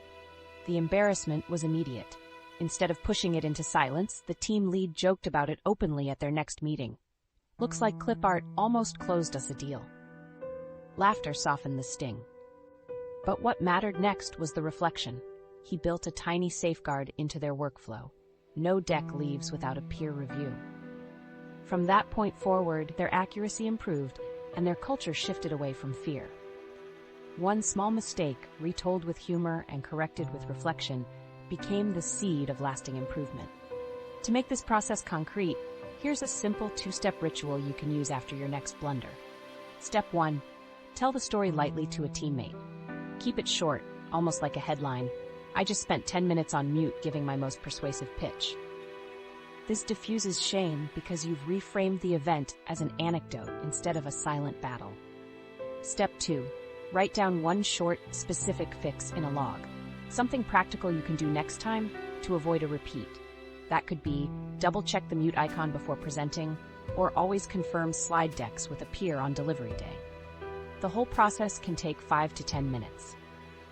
The embarrassment was immediate. Instead of pushing it into silence, the team lead joked about it openly at their next meeting. "Looks like clip art almost closed us a deal." Laughter softened the sting. But what mattered next was the reflection. He built a tiny safeguard into their workflow. No deck leaves without a peer review. From that point forward, their accuracy improved and their culture shifted away from fear. One small mistake, retold with humor and corrected with reflection, became the seed of lasting improvement. To make this process concrete, here's a simple two-step ritual you can use after your next blunder. Step 1. Tell the story lightly to a teammate. Keep it short, almost like a headline. "I just spent 10 minutes on mute giving my most persuasive pitch." This diffuses shame because you've reframed the event as an anecdote instead of a silent battle. Step 2. Write down one short, specific fix in a log. Something practical you can do next time to avoid a repeat. That could be double-check the mute icon before presenting, or always confirm slide decks with a peer on delivery day. The whole process can take 5 to 10 minutes.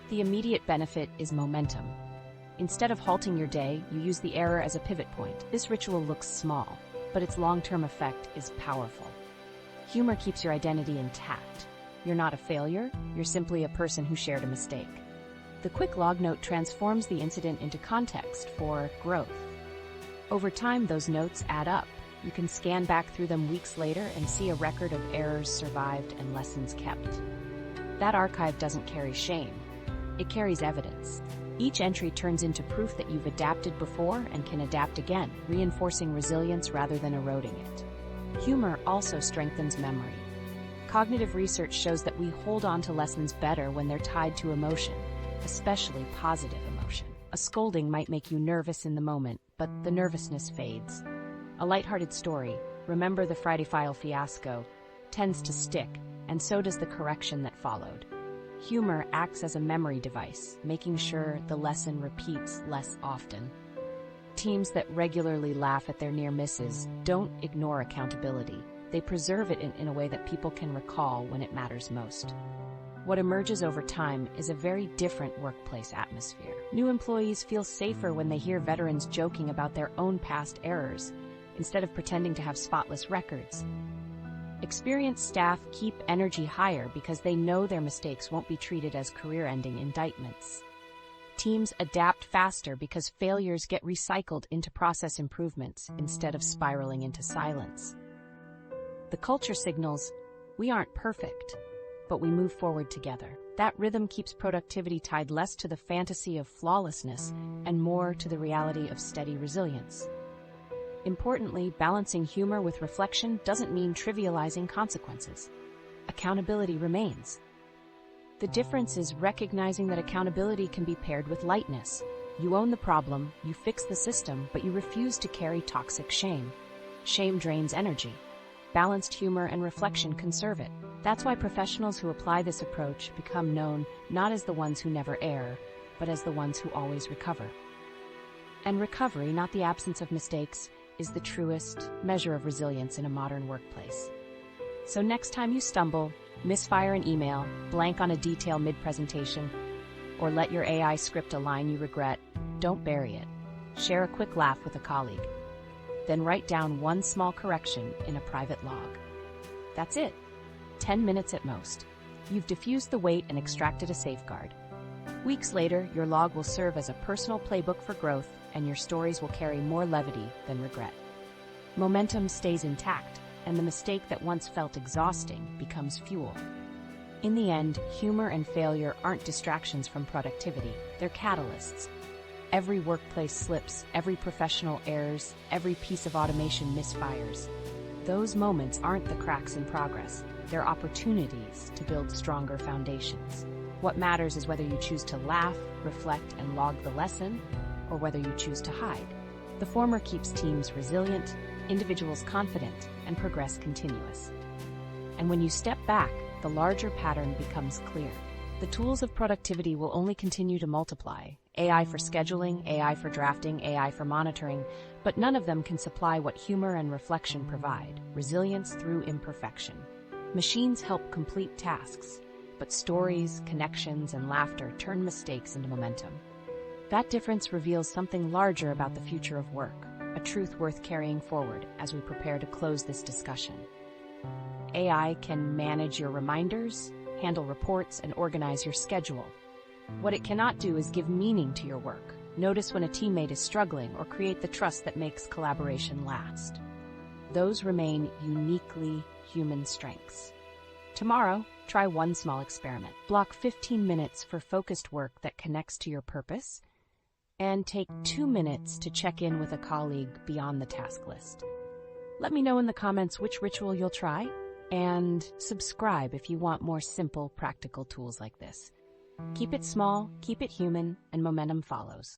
The immediate benefit is momentum. Instead of halting your day, you use the error as a pivot point. This ritual looks small, but its long-term effect is powerful. Humor keeps your identity intact. You're not a failure, you're simply a person who shared a mistake. The quick log note transforms the incident into context for growth. Over time, those notes add up. You can scan back through them weeks later and see a record of errors survived and lessons kept. That archive doesn't carry shame. It carries evidence. Each entry turns into proof that you've adapted before and can adapt again, reinforcing resilience rather than eroding it. Humor also strengthens memory. Cognitive research shows that we hold on to lessons better when they're tied to emotion, especially positive emotion. A scolding might make you nervous in the moment, but the nervousness fades. A lighthearted story, remember the Friday file fiasco, tends to stick, and so does the correction that followed. Humor acts as a memory device, making sure the lesson repeats less often. Teams that regularly laugh at their near misses don't ignore accountability. They preserve it in a way that people can recall when it matters most. What emerges over time is a very different workplace atmosphere. New employees feel safer when they hear veterans joking about their own past errors, instead of pretending to have spotless records. Experienced staff keep energy higher because they know their mistakes won't be treated as career-ending indictments. Teams adapt faster because failures get recycled into process improvements instead of spiraling into silence. The culture signals, we aren't perfect, but we move forward together. That rhythm keeps productivity tied less to the fantasy of flawlessness and more to the reality of steady resilience. Importantly, balancing humor with reflection doesn't mean trivializing consequences. Accountability remains. The difference is recognizing that accountability can be paired with lightness. You own the problem, you fix the system, but you refuse to carry toxic shame. Shame drains energy. Balanced humor and reflection conserve it. That's why professionals who apply this approach become known not as the ones who never err, but as the ones who always recover. And recovery, not the absence of mistakes, is the truest measure of resilience in a modern workplace. So next time you stumble, misfire an email, blank on a detail mid-presentation, or let your AI script a line you regret, don't bury it. Share a quick laugh with a colleague. Then write down one small correction in a private log. That's it. 10 minutes at most. You've diffused the weight and extracted a safeguard. Weeks later, your log will serve as a personal playbook for growth, and your stories will carry more levity than regret. Momentum stays intact, and the mistake that once felt exhausting becomes fuel. In the end, humor and failure aren't distractions from productivity, they're catalysts. Every workplace slips, every professional errs, every piece of automation misfires. Those moments aren't the cracks in progress, they're opportunities to build stronger foundations. What matters is whether you choose to laugh, reflect, and log the lesson, or whether you choose to hide. The former keeps teams resilient, individuals confident, and progress continuous. And when you step back, the larger pattern becomes clear. The tools of productivity will only continue to multiply. AI for scheduling, AI for drafting, AI for monitoring, but none of them can supply what humor and reflection provide, resilience through imperfection. Machines help complete tasks, but stories, connections, and laughter turn mistakes into momentum. That difference reveals something larger about the future of work, a truth worth carrying forward as we prepare to close this discussion. AI can manage your reminders, handle reports, and organize your schedule. What it cannot do is give meaning to your work, notice when a teammate is struggling, or create the trust that makes collaboration last. Those remain uniquely human strengths. Tomorrow, try one small experiment. Block 15 minutes for focused work that connects to your purpose, and take 2 minutes to check in with a colleague beyond the task list. Let me know in the comments which ritual you'll try, and subscribe if you want more simple, practical tools like this. Keep it small, keep it human, and momentum follows.